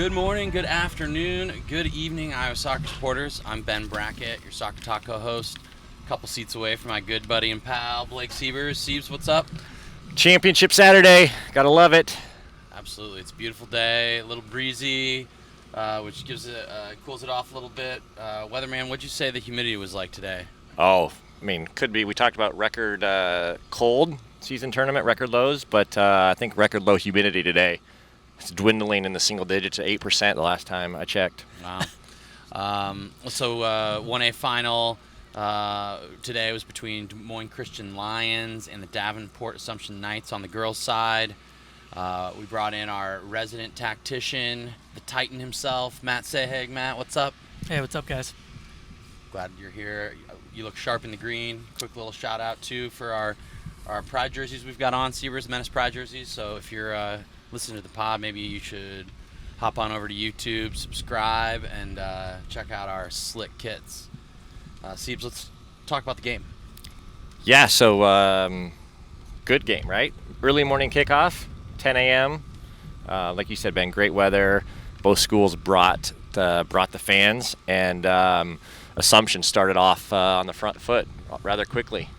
Good morning, good afternoon, good evening, Iowa soccer supporters. I'm Ben Brackett, your Soccer Talk co-host. A couple seats away from my good buddy and pal, Blake Siebers. Siebes, what's up? Championship Saturday. Gotta love it. Absolutely. It's a beautiful day, a little breezy, which gives it cools it off a little bit. Weatherman, what'd you say the humidity was like today? Oh, I mean, could be. We talked about record cold season tournament, record lows, but I think record low humidity today. It's dwindling in the single digits to 8% the last time I checked. Wow. 1A final today was between Des Moines Christian Lions and the Davenport Assumption Knights on the girls' side. We brought in our resident tactician, the Titan himself, Matt Sahag. Matt, what's up? Hey, what's up, guys? Glad you're here. You look sharp in the green. Quick little shout out too for our Pride jerseys we've got on, Siebers Menace Pride jerseys. So if you're listening to the pod, maybe you should hop on over to YouTube, subscribe, and check out our slick kits. Siebes, let's talk about the game. Yeah, so good game, right? Early morning kickoff, 10 a.m. Like you said, Ben, great weather. Both schools brought the fans, and Assumption started off on the front foot rather quickly.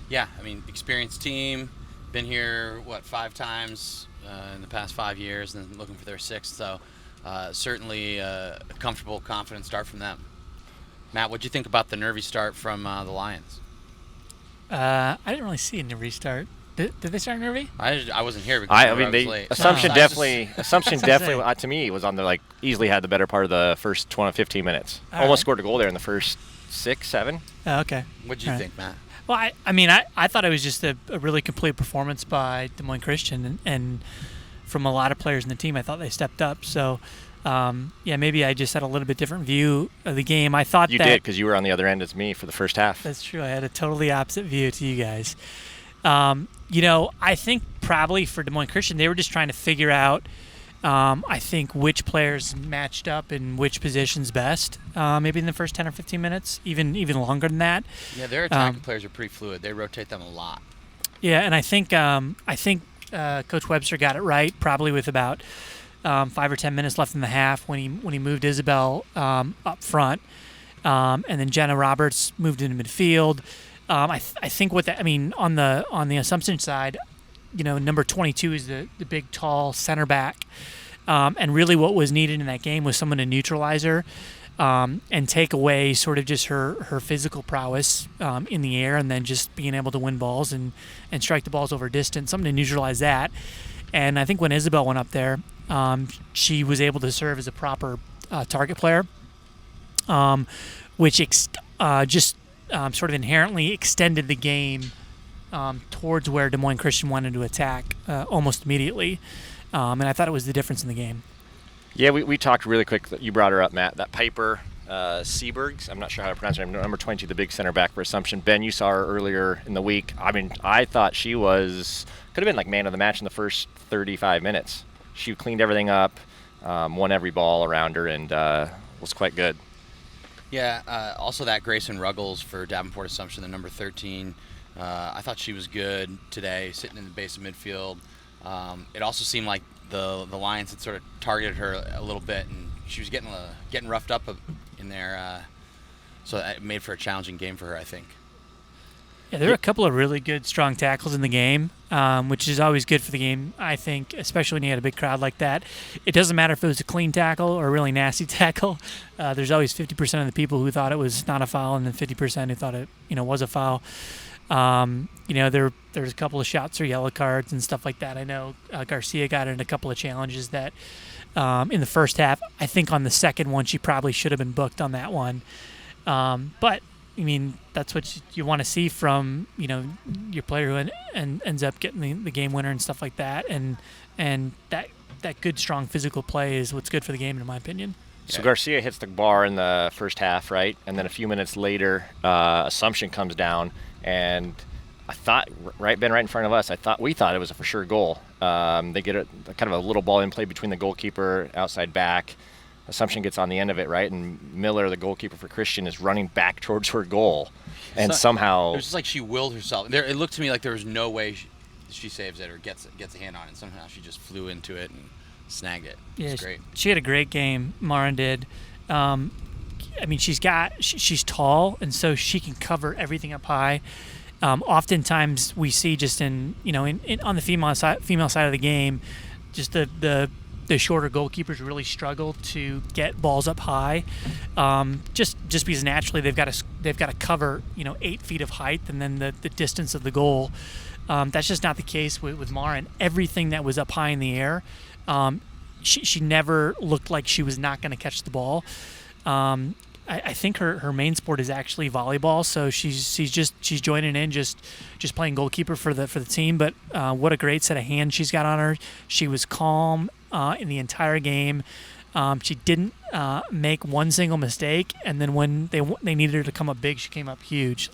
Yeah, I mean, experienced team, been here, 5 times in the past 5 years, and looking for their 6th, so certainly a comfortable, confident start from them. Matt, what'd you think about the nervy start from the Lions? I didn't really see a nervy start. Did they start nervy? I wasn't here because I I mean, was late. Assumption No. definitely, to me, was on the easily had the better part of the first 15 minutes. All Almost right. scored a goal there in the first 6, 7. Oh, okay. What'd you All right. think, Matt? Well, I thought it was just a really complete performance by Des Moines Christian, and from a lot of players in the team, I thought they stepped up. So, maybe I just had a little bit different view of the game. I thought You did, because you were on the other end as me for the first half. That's true. I had a totally opposite view to you guys. I think probably for Des Moines Christian, they were just trying to figure out, I think, which players matched up in which positions best, maybe in the first 10 or 15 minutes, even longer than that. Yeah, their attacking players are pretty fluid. They rotate them a lot. Yeah, and I think Coach Webster got it right, probably with about 5 or 10 minutes left in the half when he moved Isabel up front, and then Jenna Roberts moved into midfield. I think on the Assumption side, number 22 is the big, tall center back, and really what was needed in that game was someone to neutralize her and take away sort of just her physical prowess in the air, and then just being able to win balls and strike the balls over distance, something to neutralize that. And I think when Isabel went up there, she was able to serve as a proper target player, which sort of inherently extended the game towards where Des Moines Christian wanted to attack almost immediately. And I thought it was the difference in the game. Yeah, we talked really quick. You brought her up, Matt. That Piper Sebergs, I'm not sure how to pronounce her name, number 22, the big center back for Assumption. Ben, you saw her earlier in the week. I mean, I thought she could have been like man of the match in the first 35 minutes. She cleaned everything up, won every ball around her, and was quite good. Yeah, also that Grayson Ruggles for Davenport Assumption, the number 13. I thought she was good today, sitting in the base of midfield. It also seemed like the Lions had sort of targeted her a little bit, and she was getting roughed up in there. So it made for a challenging game for her, I think. Yeah, there were a couple of really good, strong tackles in the game, which is always good for the game, I think, especially when you had a big crowd like that. It doesn't matter if it was a clean tackle or a really nasty tackle. There's always 50% of the people who thought it was not a foul, and then 50% who thought it, was a foul. There's a couple of shots or yellow cards and stuff like that. I know Garcia got in a couple of challenges that in the first half. I think on the second one, she probably should have been booked on that one. But I mean, that's what you want to see from your player who ends up getting the game winner and stuff like that, and that good strong physical play is what's good for the game in my opinion. So Garcia hits the bar in the first half, right? And then a few minutes later, Assumption comes down, and I thought, right in front of us, we thought it was a for sure goal. They get a kind of a little ball in play between the goalkeeper, outside back. Assumption gets on the end of it, right? And Miller, the goalkeeper for Christian, is running back towards her goal. And somehow... It was just like she willed herself. It looked to me like there was no way she saves it or gets a hand on it. Somehow she just flew into it and snagged it. Yeah, It's great. she had a great game. Marin did. I mean, she's tall, and so she can cover everything up high. Oftentimes, we see just in on the female side of the game, just the shorter goalkeepers really struggle to get balls up high, just because naturally they've got to cover 8 feet of height and then the distance of the goal. That's just not the case with Marin. Everything that was up high in the air, she never looked like she was not going to catch the ball. I think her main sport is actually volleyball, so she's joining in just playing goalkeeper for the team. But what a great set of hands she's got on her. She was calm in the entire game. She didn't make one single mistake, and then when they needed her to come up big, she came up huge.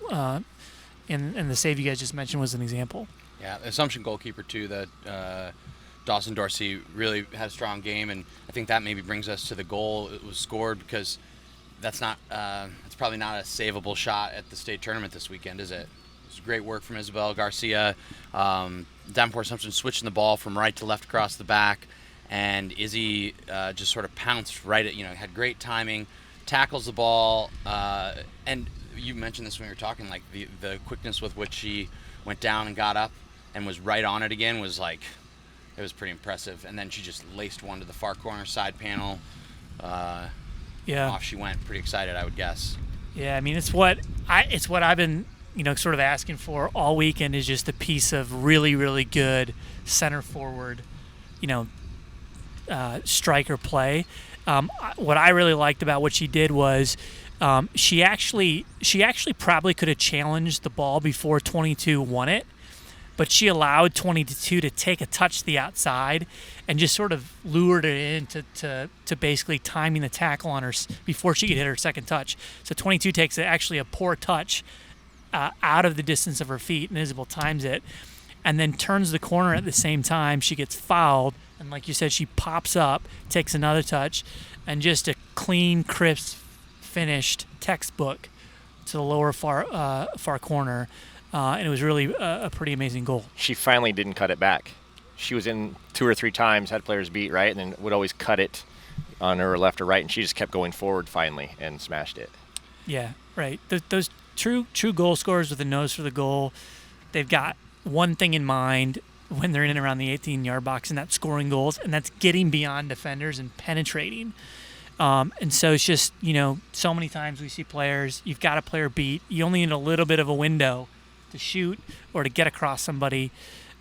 And the save you guys just mentioned was an example. Yeah, the Assumption goalkeeper too. That Dawson Dorsey really had a strong game, and I think that maybe brings us to the goal. It was scored because that's probably not a savable shot at the state tournament this weekend, is it? It's great work from Isabel Garcia. Davenport Assumption switching the ball from right to left across the back, and Izzy just sort of pounced right at, had great timing, tackles the ball, and you mentioned this when we were talking, like the quickness with which she went down and got up and was right on it again was like, it was pretty impressive. And then she just laced one to the far corner side panel. Off she went. Pretty excited, I would guess. Yeah, I mean, it's what I've been, sort of asking for all weekend, is just a piece of really, really good center forward, striker play. What I really liked about what she did was she actually probably could have challenged the ball before 22 won it, but she allowed 22 to take a touch to the outside and just sort of lured it in to basically timing the tackle on her before she could hit her second touch. So 22 takes actually a poor touch out of the distance of her feet, and Isabel times it, and then turns the corner at the same time. She gets fouled, and like you said, she pops up, takes another touch, and just a clean, crisp, finished textbook to the lower far corner. And it was really a pretty amazing goal. She finally didn't cut it back. She was in 2 or 3 times, had players beat, right, and then would always cut it on her left or right, and she just kept going forward finally and smashed it. Yeah, right. Those true goal scorers with a nose for the goal, they've got one thing in mind when they're in and around the 18-yard box, and that's scoring goals, and that's getting beyond defenders and penetrating. And so it's just, so many times we see players, you've got a player beat, you only need a little bit of a window to shoot or to get across somebody,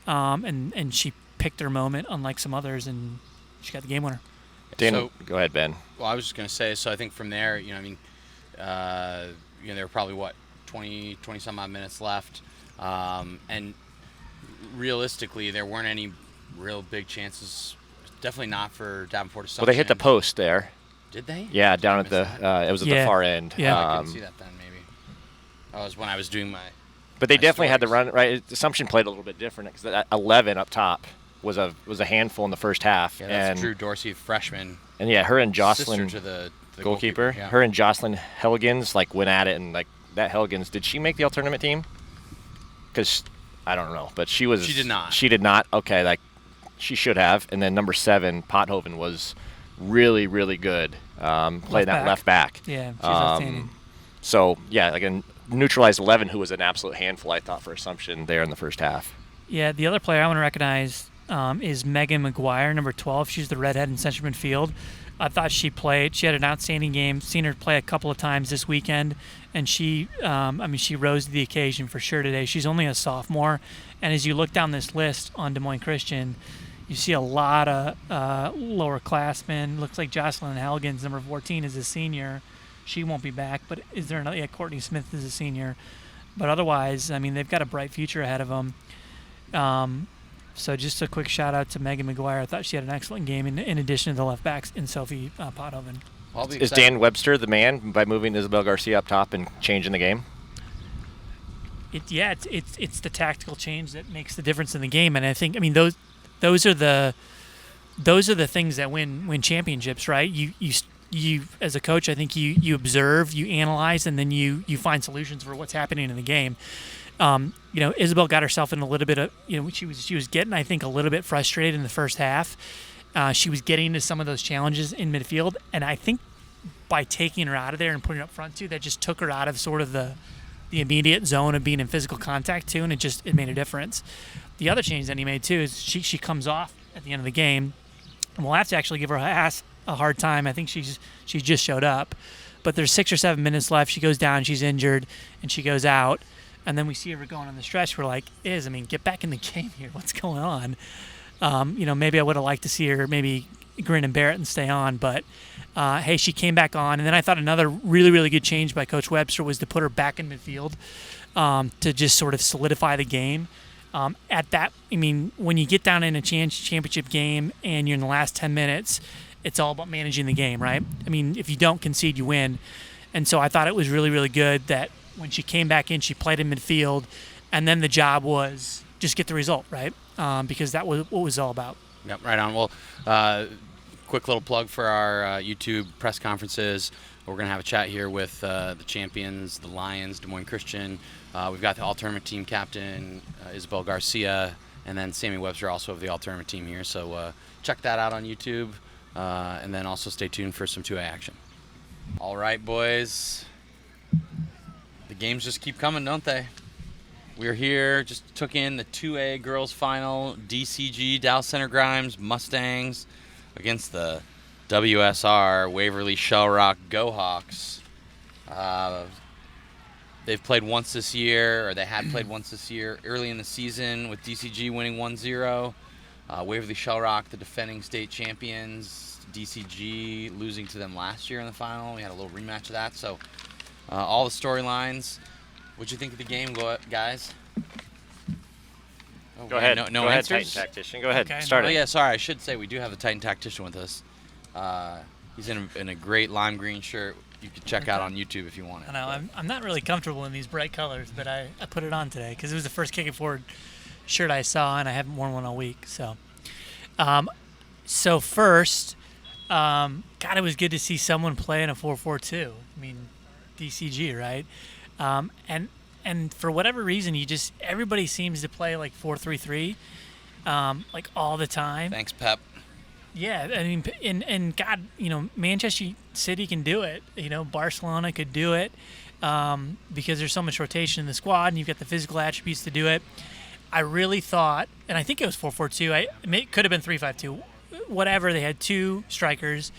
and she picked her moment, unlike some others, and she got the game winner. Dan, go ahead, Ben. Well, I was just going to say, so I think from there, there were probably 20 some odd minutes left, and realistically, there weren't any real big chances. Definitely not for Davenport Assumption. Well, they hit the post there. Did they? Yeah, down at the it was at the far end. Yeah, I couldn't see that then. Maybe that was when I was doing my. But they definitely had the run, right? Assumption played a little bit different because that 11 up top was a handful in the first half. Yeah, that's Drew Dorsey, freshman. And yeah, her and Jocelyn, sister to the goalkeeper, yeah. Her and Jocelyn Helgins went at it, and that Helgins, did she make the all tournament team? Because I don't know, but she was. She did not. She did not. Okay, she should have. And then number 7, Pothoven, was really, really good. Playing that left back. Yeah, she's outstanding. So yeah, again, neutralized 11, who was an absolute handful, I thought, for Assumption there in the first half. Yeah, the other player I want to recognize is Megan Mcguire, number 12. She's the redhead in central midfield. I thought she had an outstanding game. Seen her play a couple of times this weekend, and she rose to the occasion for sure today. She's only a sophomore, and as you look down this list on Des Moines Christian, you see a lot of lower classmen. Looks like Jocelyn Helgins, number 14, is a senior. She won't be back, but is there another? Yeah, Courtney Smith is a senior. But otherwise, they've got a bright future ahead of them. So just a quick shout out to Megan Mcguire. I thought she had an excellent game in addition to the left backs in Sophie Pothoven. Is Dan Webster the man by moving Isabel Garcia up top and changing the game? It's the tactical change that makes the difference in the game, and I think those are the things that win championships, right? You as a coach, I think you observe, you analyze, and then you find solutions for what's happening in the game. Isabel got herself in a little bit of, she was getting, I think, a little bit frustrated in the first half, She was getting into some of those challenges in midfield, and I think by taking her out of there and putting her up front too, that just took her out of sort of the immediate zone of being in physical contact too, and it made a difference. The other change that he made too is she comes off at the end of the game, and we'll have to actually give her a hard time. I think she just showed up, but there's 6 or 7 minutes left. She goes down, she's injured, and she goes out, and then we see her going on the stretch. We're like, get back in the game here. What's going on? Maybe I would have liked to see her maybe grin and bear it and stay on, but hey, she came back on. And then I thought another really, really good change by Coach Webster was to put her back in midfield to just sort of solidify the game. When you get down in a championship game and you're in the last 10 minutes, it's all about managing the game, right? If you don't concede, you win. And so I thought it was really, really good that when she came back in, she played in midfield, and then the job was just get the result, right? Because that was what it was all about. Yep, right on. Well, quick little plug for our YouTube press conferences. We're going to have a chat here with the champions, the Lions, Des Moines Christian. We've got the all-tournament team captain, Isabel Garcia, and then Sammy Webster, also of the all-tournament team here. So check that out on YouTube, and then also stay tuned for some 2A action. All right, boys. The games just keep coming, don't they? We're here, just took in the 2A girls final, DCG, Dallas Center Grimes, Mustangs, against the WSR, Waverly Shell Rock Go Hawks. They've played once this year, or they had played once this year, early in the season with DCG winning 1-0. Waverly Shell Rock, the defending state champions, DCG losing to them last year in the final. We had a little rematch of that. So all the storylines. What'd you think of the game, guys? Go ahead. No Go ahead, answers? Titan Tactician. Go ahead. Okay. Start it. Oh, yeah, sorry. I should say we do have the Titan Tactician with us. He's in a great lime green shirt. You can check out on YouTube if you want it. I know. I'm not really comfortable in these bright colors, but I put it on today because it was the first kicking forward shirt I saw, and I haven't worn one all week. So, first, God, it was good to see someone play in a 4-4-2. DCG, right? And for whatever reason, everybody seems to play like 4-3-3, like all the time. Thanks, Pep. Yeah, and God, Manchester City can do it. Barcelona could do it because there's so much rotation in the squad, and you've got the physical attributes to do it. I really thought, and I think it was 4-4-2. It could have been 3-5-2, whatever. They had 2 strikers,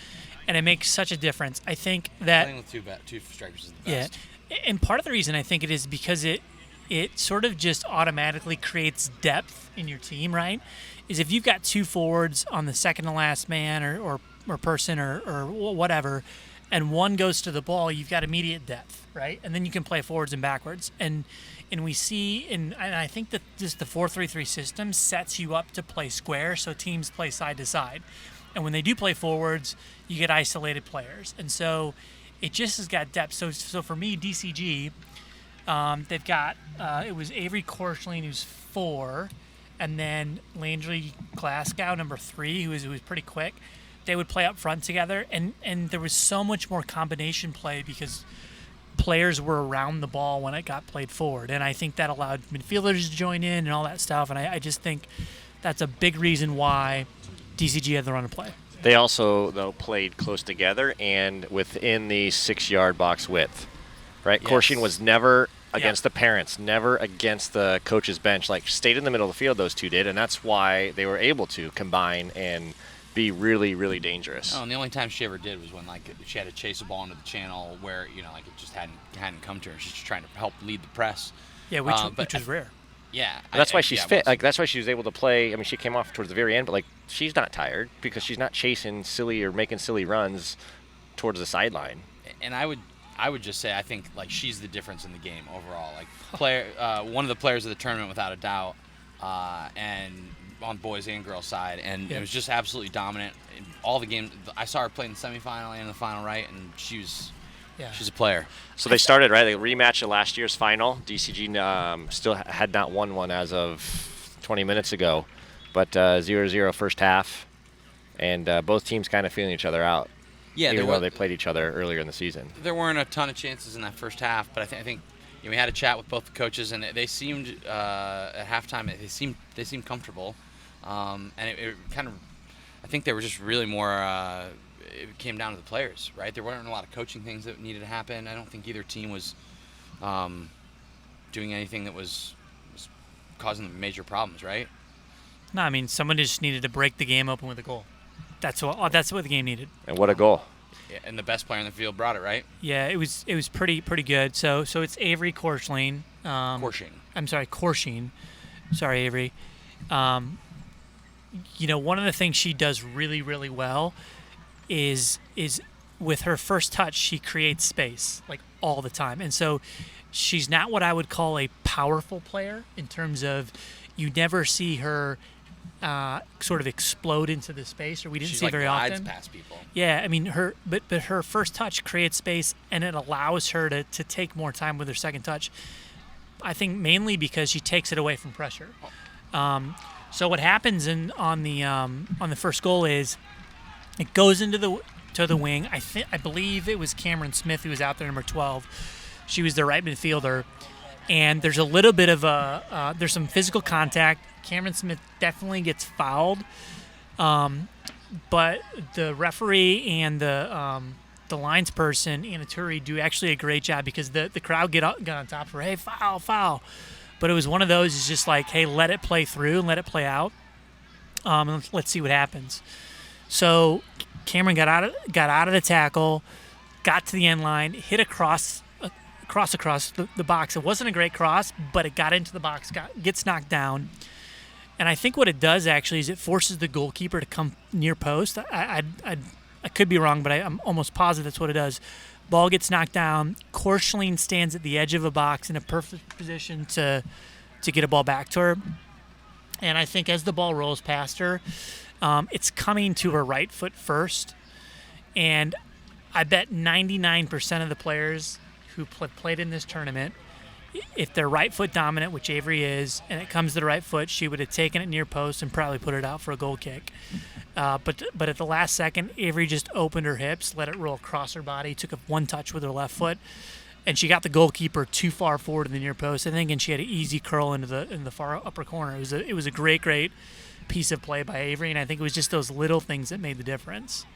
and it makes such a difference. I think that playing with 2 strikers is the best. Yeah, and part of the reason I think it is because it sort of just automatically creates depth in your team, right? Is if you've got 2 forwards on the second to last man or person or whatever, and one goes to the ball, you've got immediate depth, right? And then you can play forwards and backwards. And we see, and I think that just the 4-3-3 system sets you up to play square, so teams play side to side. And when they do play forwards, you get isolated players. And so it just has got depth. So for me, DCG, they've got, it was Avery Korsling, who's 4, and then Landry Glasgow, number 3, who was pretty quick. They would play up front together, and there was so much more combination play because players were around the ball when it got played forward. And I think that allowed midfielders to join in and all that stuff. And I just think that's a big reason why DCG had the run of play. They also, though, played close together and within the 6-yard box width, right? Yes. Korshin was never against the parents, never against the coach's bench. Like, stayed in the middle of the field, those 2 did, and that's why they were able to combine and be really, really dangerous. Oh, and the only time she ever did was when she had to chase a ball into the channel where it just hadn't come to her. She's just trying to help lead the press. Yeah, which was rare. Yeah, that's why she's fit. Like, that's why she was able to play. She came off towards the very end, but like, she's not tired because she's not chasing silly or making silly runs towards the sideline. And I would just say I think like she's the difference in the game overall. Like one of the players of the tournament without a doubt, and on boys and girls side, and it was just absolutely dominant in all the games. I saw her play in the semifinal and the final, right, and she's a player. So they started, right? They rematched of last year's final. DCG still had not won one as of 20 minutes ago, but 0-0 first half, and both teams kind of feeling each other out. Yeah, even though they played each other earlier in the season. There weren't a ton of chances in that first half, but I think we had a chat with both the coaches, and they seemed at halftime they seemed comfortable, and it kind of I think they were just really more. It came down to the players, right? There weren't a lot of coaching things that needed to happen. I don't think either team was doing anything that was causing them major problems, right? No, I mean, someone just needed to break the game open with a goal. That's what the game needed. And what a goal. Yeah, and the best player on the field brought it, right? Yeah, it was pretty good. So it's Avery Korschling. Korsching. I'm sorry, Korsching. Sorry, Avery. One of the things she does really, really well is with her first touch, she creates space like all the time. And so she's not what I would call a powerful player in terms of you never see her sort of explode into the space, or we didn't see it very glides often. past people. Yeah, I mean but her first touch creates space, and it allows her to take more time with her second touch. I think mainly because she takes it away from pressure. So what happens on the first goal is it goes into the wing. I believe it was Cameron Smith who was out there, number 12. She was the right midfielder, and there's a little bit of there's some physical contact. Cameron Smith definitely gets fouled, but the referee and the linesperson, Anna Turi, do actually a great job because the crowd got on top of her. Hey, foul. But it was one of those, is just like, hey, let it play through and let it play out. And let's see what happens. So Cameron got out of the tackle, got to the end line, hit across the box. It wasn't a great cross, but it got into the box, gets knocked down. And I think what it does actually is it forces the goalkeeper to come near post. I could be wrong, but I'm almost positive that's what it does. Ball gets knocked down. Korschling stands at the edge of a box in a perfect position to get a ball back to her. And I think as the ball rolls past her, it's coming to her right foot first. And I bet 99% of the players who played in this tournament, if they're right foot dominant, which Avery is, and it comes to the right foot, she would have taken it near post and probably put it out for a goal kick. But at the last second, Avery just opened her hips, let it roll across her body, took one touch with her left foot, and she got the goalkeeper too far forward in the near post, I think, and she had an easy curl in the far upper corner. It was a great piece of play by Avery, and I think it was just those little things that made the difference.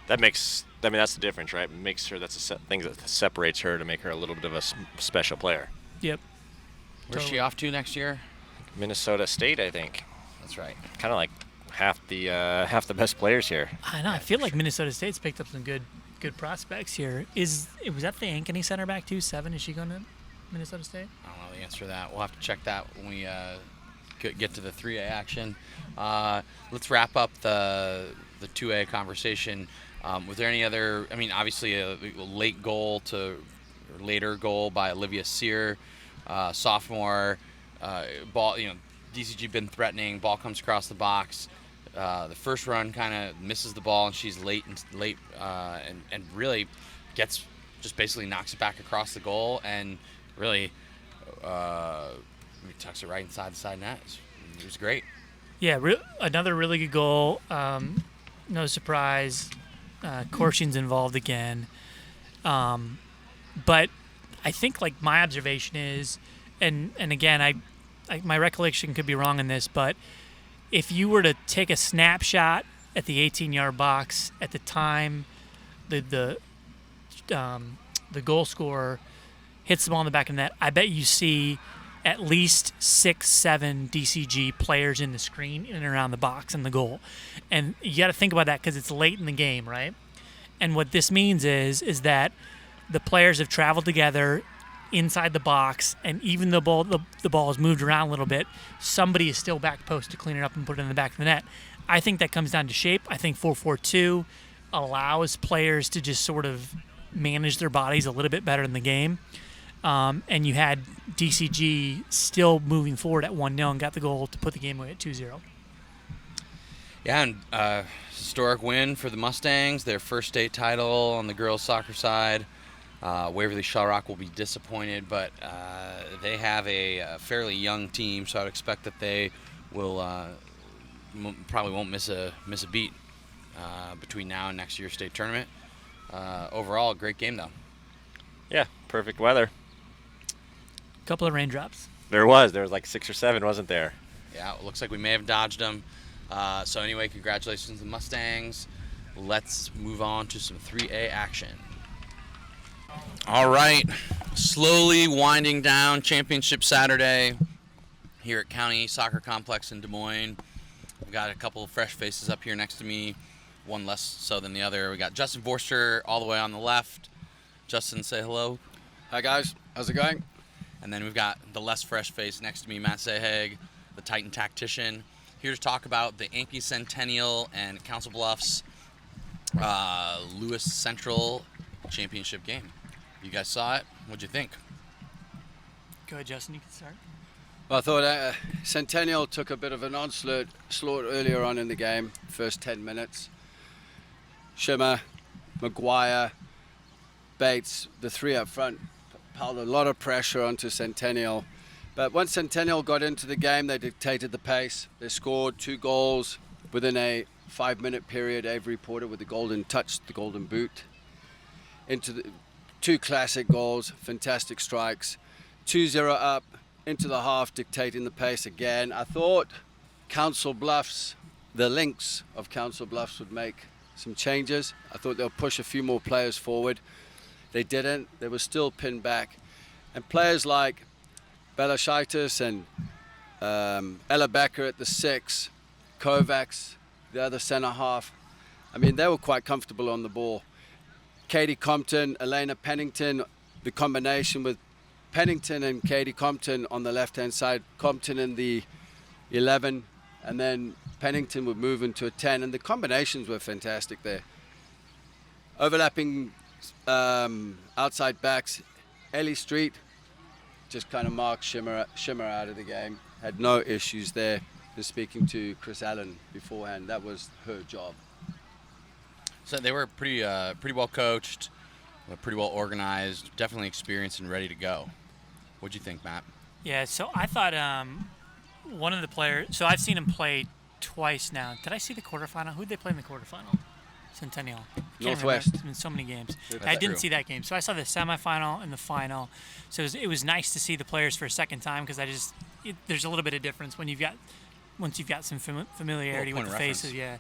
That's the difference, right? Makes her, that's the thing that separates her to make her a little bit of a special player. Yep. Where's she off to next year? Minnesota State, I think. That's right. Kind of like half the best players here. I know. I feel like Minnesota State's picked up some good prospects here. Was that the Ankeny center back too? 7? Is she going to Minnesota State? I don't know the answer to that. We'll have to check that when we get to the 3A action. Let's wrap up the 2A conversation. Was there any other? I mean, obviously a later goal by Olivia Sear, sophomore. Ball, DCG been threatening. Ball comes across the box. The first run kind of misses the ball, and she's late and really just basically knocks it back across the goal, and really tucks it right inside the side net. It was great. Yeah, another really good goal. No surprise. Korsching's involved again. But I think, like, my observation is, and again, my recollection could be wrong in this, but if you were to take a snapshot at the 18-yard box at the time the goal scorer hits the ball in the back of the net, I bet you see at least 6-7 DCG players in the screen in and around the box and the goal. And you got to think about that because it's late in the game, right? And what this means is that the players have traveled together inside the box, and even though the ball has moved around a little bit, somebody is still back post to clean it up and put it in the back of the net. I think that comes down to shape. I think 4-4-2 allows players to just sort of manage their bodies a little bit better in the game. And you had DCG still moving forward at 1-0 and got the goal to put the game away at 2-0. Yeah, and historic win for the Mustangs, their first state title on the girls' soccer side. Waverly Shellrock will be disappointed, but they have a fairly young team, so I'd expect that they will probably won't miss a beat between now and next year's state tournament. Overall, a great game, though. Yeah, perfect weather. Couple of raindrops. There was like 6 or 7, wasn't there? Yeah, it looks like we may have dodged them. So anyway, congratulations to the Mustangs. Let's move on to some 3A action. All right, slowly winding down Championship Saturday here at Cownie Soccer Complex in Des Moines. We've got a couple of fresh faces up here next to me, one less so than the other. We got Justin Forster all the way on the left. Justin, say hello. Hi guys, how's it going? And then we've got the less fresh face next to me, Matt Sahag, the Titan tactician, here to talk about the Yankee Centennial and Council Bluffs Lewis Central championship game. You guys saw it. What'd you think? Go ahead, Justin. You can start. Well, I thought Centennial took a bit of an onslaught earlier on in the game, first 10 minutes. Shimmer, Mcguire, Bates, the three up front, piled a lot of pressure onto Centennial. But once Centennial got into the game, they dictated the pace. They scored 2 goals within a 5-minute period. Avery Porter with the golden touch, the golden boot. Into the 2 classic goals, fantastic strikes. 2-0 up into the half, dictating the pace again. I thought Council Bluffs, the Lynx of Council Bluffs would make some changes. I thought they'll push a few more players forward. They didn't. They were still pinned back. And players like Belashaitis and Ella Becker at the 6, Kovacs, the other centre half, I mean, they were quite comfortable on the ball. Katie Compton, Alana Pennington, the combination with Pennington and Katie Compton on the left-hand side, Compton in the 11, and then Pennington would move into a 10, and the combinations were fantastic there. Overlapping outside backs, Ellie Street just kind of marked Shimmer out of the game. Had no issues there. And speaking to Chris Allen beforehand, that was her job. So they were pretty well coached, pretty well organized, definitely experienced and ready to go. What'd you think, Matt? Yeah, so I thought one of the players. So I've seen him play twice now. Did I see the quarterfinal? Who'd they play in the quarterfinal? Centennial. Northwest. It's been so many games. That's I didn't true. see that game, so I saw the semifinal and the final. So it was nice to see the players for a second time because there's a little bit of difference when once you've got some familiarity with the faces. Yeah.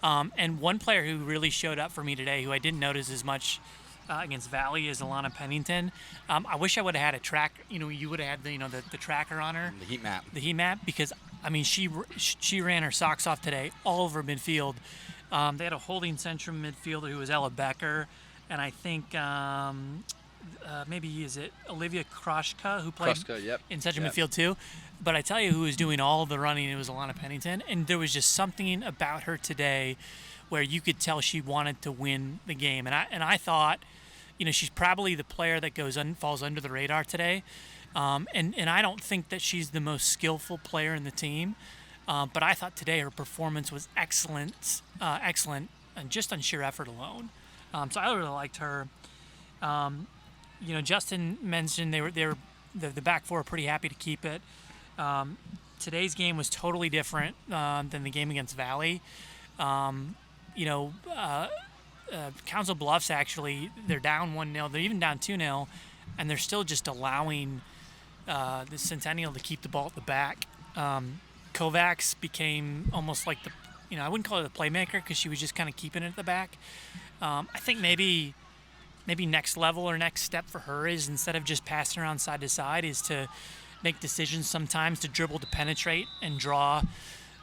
And one player who really showed up for me today, who I didn't notice as much against Valley, is Alana Pennington. I wish I would have had a track. You would have had the tracker on her. The heat map. The heat map, because I mean she ran her socks off today all over midfield. They had a holding central midfielder who was Ella Becker, and I think maybe is it Olivia Kroshka who played in central midfield too. But I tell you, who was doing all the running, it was Alana Pennington, and there was just something about her today where you could tell she wanted to win the game. And I thought, she's probably the player that falls under the radar today. And I don't think that she's the most skillful player in the team. But I thought today her performance was excellent, and just on sheer effort alone. So I really liked her. Justin mentioned the back four are pretty happy to keep it. Today's game was totally different than the game against Valley. Council Bluffs, actually, they're down 1-0. They're even down 2-0, and they're still just allowing the Centennial to keep the ball at the back. Kovacs became almost like I wouldn't call her the playmaker because she was just kind of keeping it at the back. I think maybe next level or next step for her is, instead of just passing around side to side, is to make decisions sometimes to dribble to penetrate and draw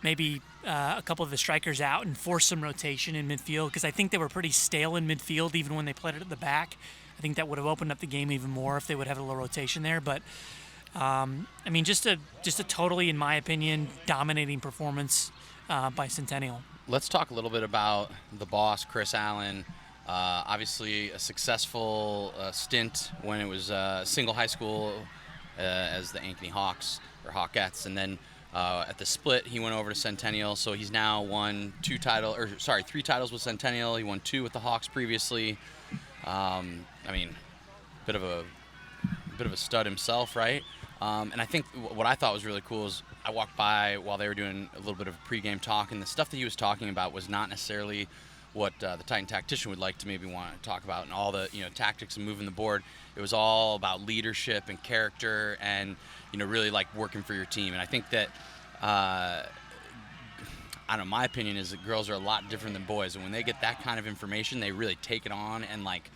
maybe a couple of the strikers out and force some rotation in midfield, because I think they were pretty stale in midfield even when they played it at the back. I think that would have opened up the game even more if they would have a little rotation there. But just a totally, in my opinion, dominating performance by Centennial. Let's talk a little bit about the boss, Chris Allen. Obviously a successful stint when it was single high school as the Ankeny Hawks or Hawkettes, and then at the split he went over to Centennial, so he's now won 3 titles with Centennial. He won 2 with the Hawks previously. Bit of a stud himself, right? And I think what I thought was really cool is I walked by while they were doing a little bit of pregame talk, and the stuff that he was talking about was not necessarily what the Titan tactician would like to maybe want to talk about, and all the tactics and moving the board. It was all about leadership and character, and really like working for your team. And I think that I don't know, my opinion is that girls are a lot different than boys, and when they get that kind of information, they really take it on, and like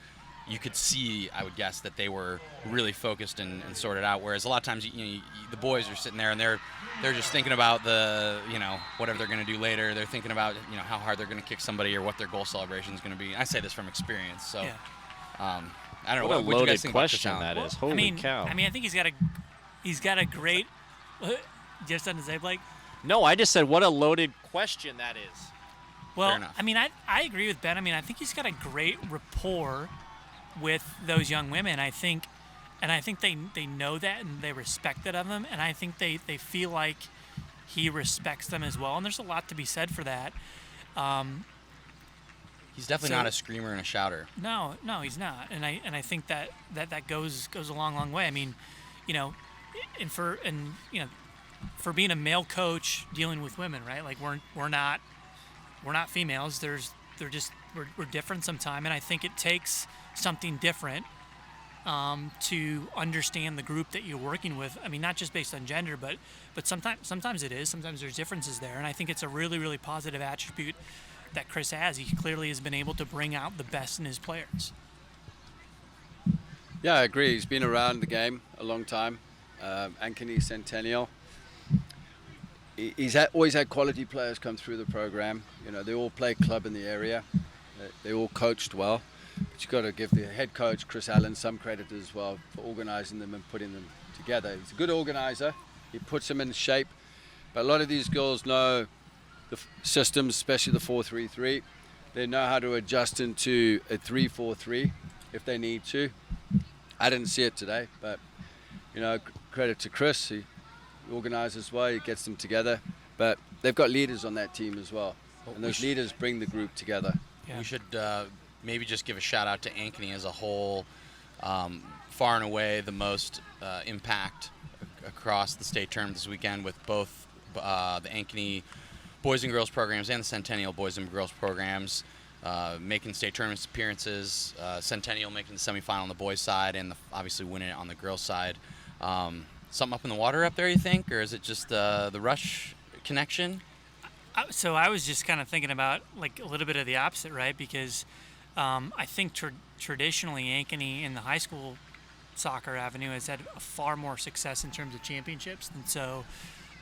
you could see, I would guess, that they were really focused and sorted out. Whereas a lot of times, the boys are sitting there and they're just thinking about the, whatever they're going to do later. They're thinking about, how hard they're going to kick somebody or what their goal celebration is going to be. I say this from experience. So, I don't know. What a do you loaded guys think about Chris question Allen? that is. Holy cow! I think he's got a great. Do you have something to say, Blake? No, I just said what a loaded question that is. Well, Fair enough. I agree with Ben. I think he's got a great rapport with those young women. I think they know that and they respect it of him, and I think they feel like he respects them as well. And there's a lot to be said for that. He's definitely not a screamer and a shouter. No, he's not. And I think that goes a long way. For being a male coach dealing with women, right? Like we're not females. We're different sometimes, and I think it takes something different to understand the group that you're working with. Not just based on gender, but sometimes it is. Sometimes there's differences there, and I think it's a really, really positive attribute that Chris has. He clearly has been able to bring out the best in his players. Yeah, I agree. He's been around the game a long time. Ankeny Centennial. He's always had quality players come through the program. They all play club in the area. They all coached well. But you've got to give the head coach, Chris Allen, some credit as well for organizing them and putting them together. He's a good organizer. He puts them in shape. But a lot of these girls know the systems, especially the 4-3-3. They know how to adjust into a 3-4-3 if they need to. I didn't see it today, but credit to Chris. He organizes well. He gets them together. But they've got leaders on that team as well, and those leaders bring the group together. Yeah. We should maybe just give a shout out to Ankeny as a whole. Far and away the most impact across the state tournament this weekend, with both the Ankeny boys and girls programs and the Centennial boys and girls programs making state tournament appearances. Centennial making the semifinal on the boys side, and obviously winning it on the girls side. Something up in the water up there, you think, or is it just the Rush connection? So I was just kind of thinking about like a little bit of the opposite, right? Because I think traditionally Ankeny in the high school soccer avenue has had a far more success in terms of championships than so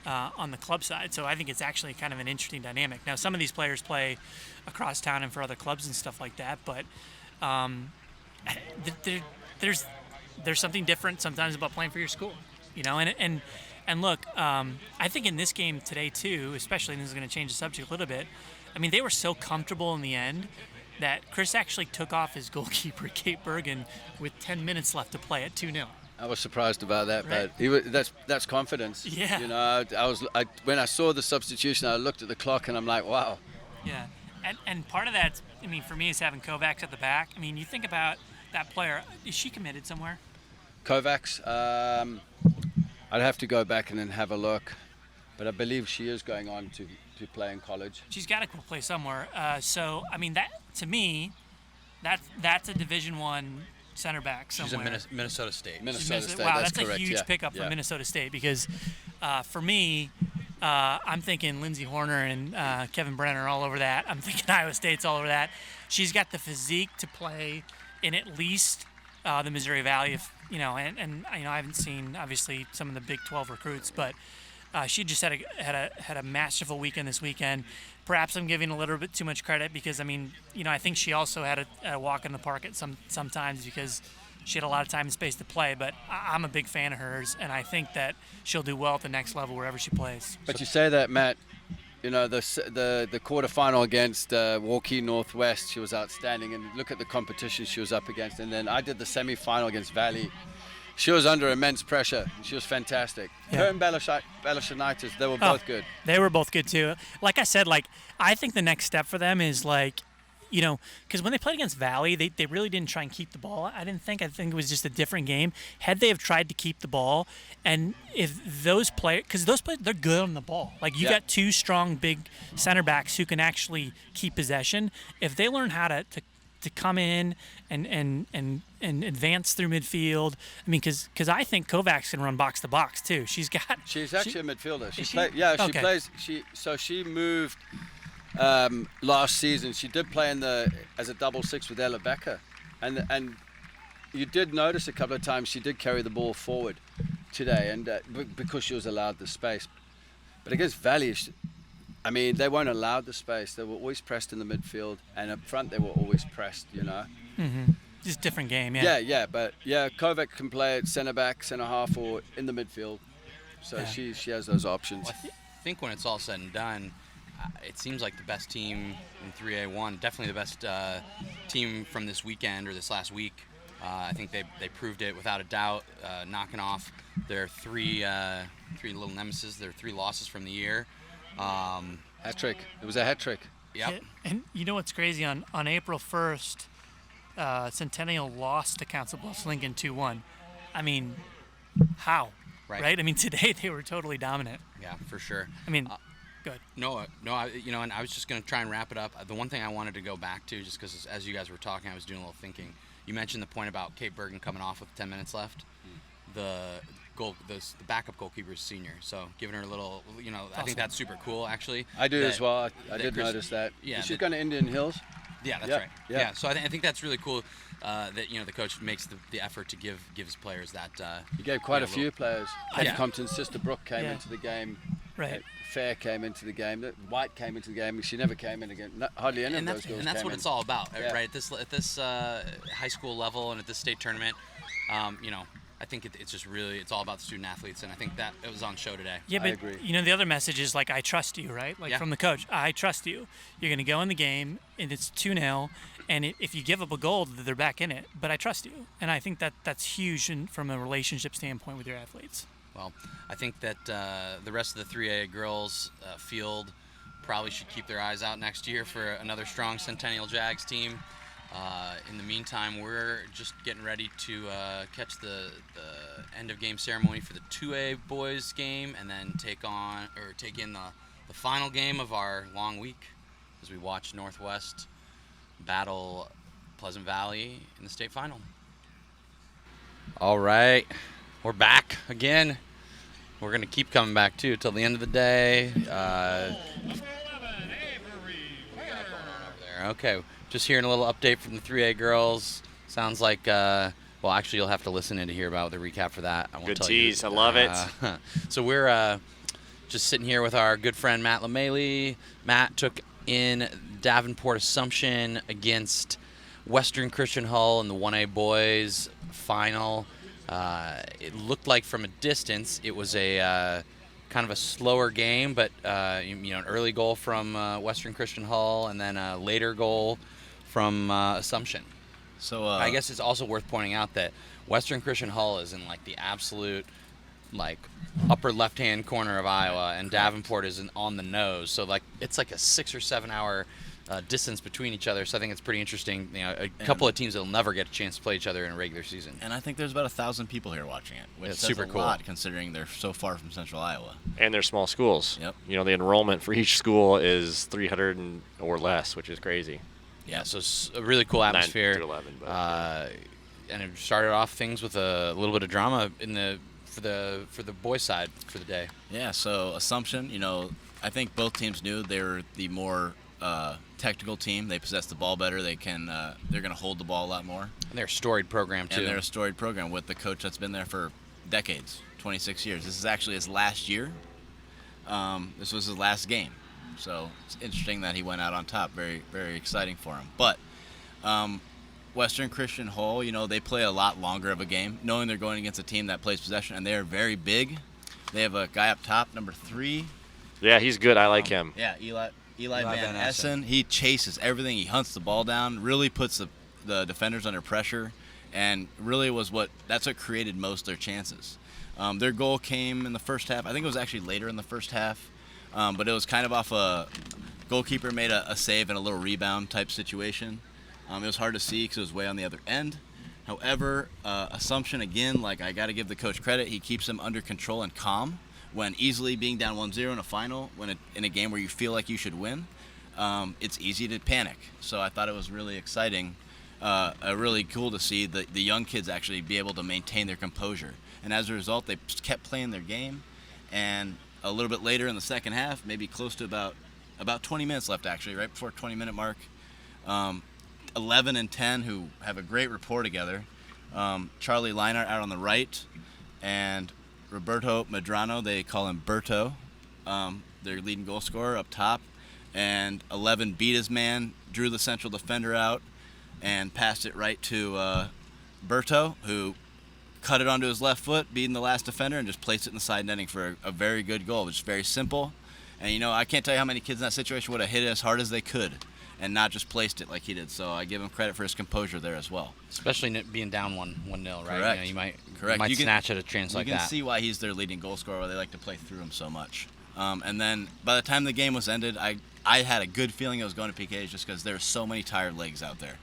on the club side. So I think it's actually kind of an interesting dynamic. Now, some of these players play across town and for other clubs and stuff like that, but there's something different sometimes about playing for your school, And look, I think in this game today too, especially, and this is going to change the subject a little bit, they were so comfortable in the end that Chris actually took off his goalkeeper, Kate Bergen, with 10 minutes left to play at 2-0. I was surprised about that, Right. but that's confidence. Yeah. When I saw the substitution, I looked at the clock and I'm like, wow. Yeah, and part of that, for me, is having Kovacs at the back. You think about that player. Is she committed somewhere? Kovacs, I'd have to go back and then have a look, but I believe she is going on to play in college. She's got to go play somewhere. That to me, that's a Division I center back somewhere. She's in Minnesota State. Minnesota State. Wow, that's that's correct. a huge Yeah. pickup Yeah. from Minnesota State, because for me, I'm thinking Lindsey Horner and Kevin Brenner all over that. I'm thinking Iowa State's all over that. She's got the physique to play in at least the Missouri Valley, and I haven't seen obviously some of the Big 12 recruits, but she just had a masterful weekend this weekend. Perhaps I'm giving a little bit too much credit because I think she also had a walk in the park at sometimes because she had a lot of time and space to play. But I'm a big fan of hers, and I think that she'll do well at the next level wherever she plays. But you say that, Matt. The quarterfinal against Waukee Northwest, she was outstanding. And look at the competition she was up against. And then I did the semifinal against Valley. She was under immense pressure. She was fantastic. Yeah. Her and Belashanitis, they were both good. They were both good too. Like I said, I think the next step for them is because when they played against Valley, they really didn't try and keep the ball. I think it was just a different game. Had they have tried to keep the ball, and if those players, because those players, they're good on the ball. You got two strong, big center backs who can actually keep possession. If they learn how to to come in and advance through midfield. I mean, because I think Kovacs can run box to box too. She's actually a midfielder. She Okay. plays. She moved last season. She did play as a double six with Ella Becker, and you did notice a couple of times she did carry the ball forward today, and because she was allowed the space. But against Valley, I mean, they weren't allowed the space. They were always pressed in the midfield, and up front they were always pressed. Just different game. Yeah. But Kovac can play at centre back, centre half, or in the midfield. So she has those options. Well, I think when it's all said and done, it seems like the best team in 3A1, definitely the best team from this weekend or this last week. I think they proved it without a doubt, knocking off their three little nemesis, their 3 losses from the year. Hat trick. It was a hat trick. Yep. And you know what's crazy? On April 1st, Centennial lost to Council Bluffs Lincoln 2-1. I mean, how? Right? I mean, today they were totally dominant. Yeah, for sure. I mean, good. No, and I was just going to try and wrap it up. The one thing I wanted to go back to, just because as you guys were talking, I was doing a little thinking. You mentioned the point about Kate Bergen coming off with 10 minutes left. The backup goalkeeper is senior, so giving her a little, I think that's super cool, actually. I do as well. I did notice that. Yeah, she's going to Indian Hills. Yeah, that's right. Yeah, so I think that's really cool that the coach makes the effort to give his players that. He gave quite a few players. Yeah. Compton's sister Brooke came into the game. Right. Fair came into the game. White came into the game. She never came in again. Hardly any of those girls. And that's what in. it's all about, Yeah. right? At this high school level and at this state tournament, I think it's just really, it's all about the student athletes, and I think that it was on show today. Yeah, but I agree. the other message is like, I trust you, right? Like from the coach, I trust you. You're going to go in the game, and it's 2-0, and if you give up a goal, they're back in it. But I trust you, and I think that's huge from a relationship standpoint with your athletes. Well, I think that the rest of the 3A girls field probably should keep their eyes out next year for another strong Centennial Jags team. In the meantime, we're just getting ready to catch the end of game ceremony for the 2A boys game, and then take in the final game of our long week as we watch Northwest battle Pleasant Valley in the state final. All right, we're back again. We're gonna keep coming back too till the end of the day. Okay. Just hearing a little update from the 3A girls. Sounds like, well, actually, you'll have to listen in to hear about the recap for that. I won't Good tell tease. you. I love it. So we're just sitting here with our good friend Matt LeMailey. Matt took in Davenport Assumption against Western Christian Hull in the 1A boys final. It looked like from a distance it was a kind of a slower game, but an early goal from Western Christian Hull, and then a later goal from Assumption. So I guess it's also worth pointing out that Western Christian Hull is in like the absolute upper left-hand corner of Iowa, and Davenport is on the nose. So it's like a 6 or 7 hour distance between each other. So I think it's pretty interesting. A couple of teams that'll never get a chance to play each other in a regular season. And I think there's about 1,000 people here watching it, which It's says super a cool. lot considering they're so far from Central Iowa. And they're small schools. Yep. The enrollment for each school is 300 or less, which is crazy. Yeah, so it's a really cool 9 atmosphere. through 11, but, And it started off things with a little bit of drama for the boys' side for the day. Yeah, so Assumption, I think both teams knew they were the more technical team. They possess the ball better. They're going to hold the ball a lot more. And they're a storied program too. And they're a storied program with the coach that's been there for decades, 26 years. This is actually his last year. This was his last game. So it's interesting that he went out on top. Very, very exciting for him. But Western Christian Hull, they play a lot longer of a game, knowing they're going against a team that plays possession, and they are very big. They have a guy up top, number 3. Yeah, he's good. I like him. Yeah, Eli Van Van Essen. Essen. He chases everything. He hunts the ball down, really puts the defenders under pressure, and really that's what created most of their chances. Their goal came in the first half. I think it was actually later in the first half, but it was kind of off a goalkeeper made a save and a little rebound type situation. It was hard to see because it was way on the other end. However, Assumption, again, I got to give the coach credit. He keeps them under control and calm when easily being down 1-0 in a final, in a game where you feel like you should win, it's easy to panic. So I thought it was really exciting really cool to see the young kids actually be able to maintain their composure. And as a result, they kept playing their game. And a little bit later in the second half, maybe close to about 20 minutes left, actually, right before 20-minute mark, 11 and 10, who have a great rapport together. Charlie Leinart out on the right, and Roberto Medrano, they call him Berto, their leading goal scorer, up top. And 11 beat his man, drew the central defender out, and passed it right to Berto, who cut it onto his left foot, beating the last defender, and just placed it in the side netting for a very good goal. It's very simple. And, I can't tell you how many kids in that situation would have hit it as hard as they could and not just placed it like he did. So I give him credit for his composure there as well. Especially being down 1-0, right? Correct. You might Correct. snatch at a chance like that. You can see why he's their leading goal scorer, why they like to play through him so much. And then by the time the game was ended, I had a good feeling it was going to PKs just because there were so many tired legs out there.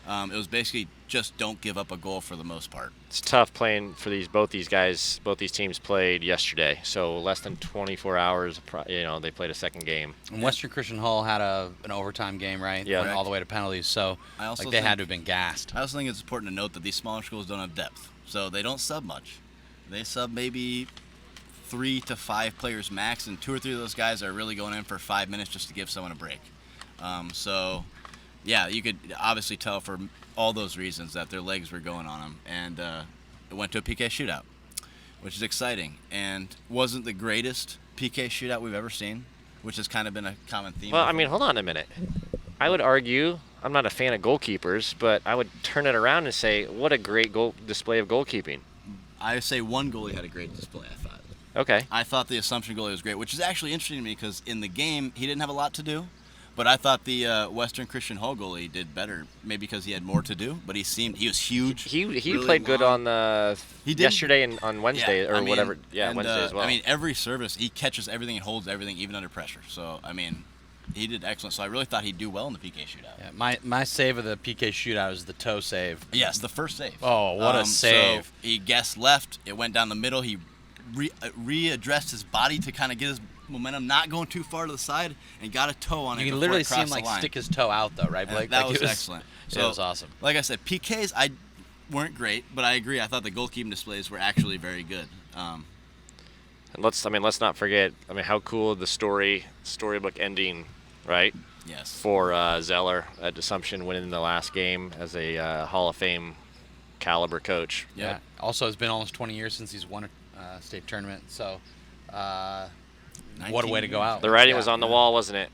It was basically just don't give up a goal for the most part. It's tough playing for both these guys. Both these teams played yesterday, so less than 24 hours. They played a second game. And Western Christian Hull had an overtime game, right? Yeah. Went all the way to penalties. So they had to have been gassed. I also think it's important to note that these smaller schools don't have depth, so they don't sub much. They sub maybe 3 to 5 players max, and 2 or 3 of those guys are really going in for 5 minutes just to give someone a break. Yeah, you could obviously tell for all those reasons that their legs were going on them, and it went to a PK shootout, which is exciting, and wasn't the greatest PK shootout we've ever seen, which has kind of been a common theme. Well, hold on a minute. I would argue, I'm not a fan of goalkeepers, but I would turn it around and say, what a great display of goalkeeping. I say one goalie had a great display, I thought. Okay. I thought the Assumption goalie was great, which is actually interesting to me because in the game, he didn't have a lot to do. But I thought the Western Christian Hull goalie did better, maybe because he had more to do. But he was huge. He really played good long. on yesterday and on Wednesday whatever. Yeah, and, Wednesday as well. Every service he catches everything and holds everything, even under pressure. So he did excellent. So I really thought he'd do well in the PK shootout. Yeah, my save of the PK shootout is the toe save. Yes, the first save. Oh, what a save! So he guessed left. It went down the middle. He readdressed his body to kind of get his momentum, not going too far to the side, and got a toe on it. You can literally see him stick his toe out, though, right, Blake? That was excellent. So, it was awesome. Like I said, PKs weren't great, but I agree. I thought the goalkeeping displays were actually very good. And let's not forget. How cool the storybook ending, right? Yes. For Zeller at Assumption winning the last game as a Hall of Fame caliber coach. Yep. Yeah. Also, it's been almost 20 years since he's won a state tournament. So. What a way to go out. The writing was on the wall, wasn't it?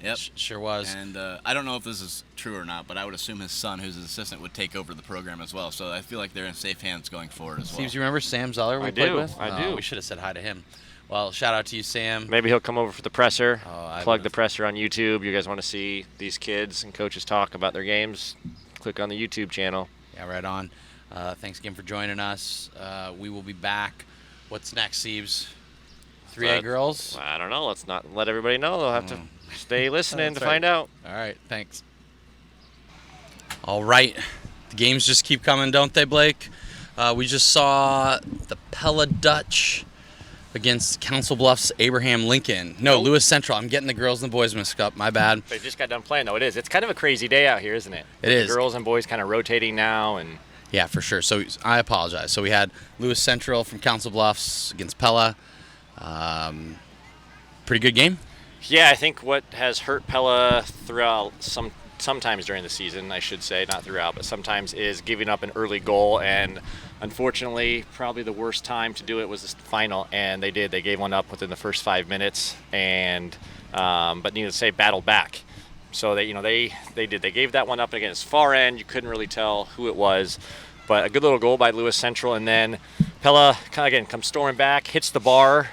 Yep. Sure was. And I don't know if this is true or not, but I would assume his son, who's his assistant, would take over the program as well. So I feel like they're in safe hands going forward as well. Steve, do you remember Sam Zeller we played with? I do. We should have said hi to him. Well, shout out to you, Sam. Maybe he'll come over for the presser. Plug the presser on YouTube. You guys want to see these kids and coaches talk about their games? Click on the YouTube channel. Yeah, right on. Thanks again for joining us. We will be back. What's next, Steves? 3A girls? I don't know. Let's not let everybody know. They'll have to stay listening to find out. All right. Thanks. All right. The games just keep coming, don't they, Blake? We just saw the Pella Dutch against Council Bluffs Abraham Lincoln. No, Nope. Lewis Central. I'm getting the girls and the boys mixed up. My bad. They just got done playing, though. It is. It's kind of a crazy day out here, isn't it? It is. The girls and boys kind of rotating now. Yeah, for sure. So I apologize. So we had Lewis Central from Council Bluffs against Pella. Pretty good game. Yeah, I think what has hurt Pella throughout sometimes during the season, I should say, not throughout, but sometimes is giving up an early goal. And unfortunately, probably the worst time to do it was the final, and they did. They gave one up within the first 5 minutes, and but needless to say, battled back. So they did. They gave that one up against far end. You couldn't really tell who it was, but a good little goal by Lewis Central, and then Pella comes storming back, hits the bar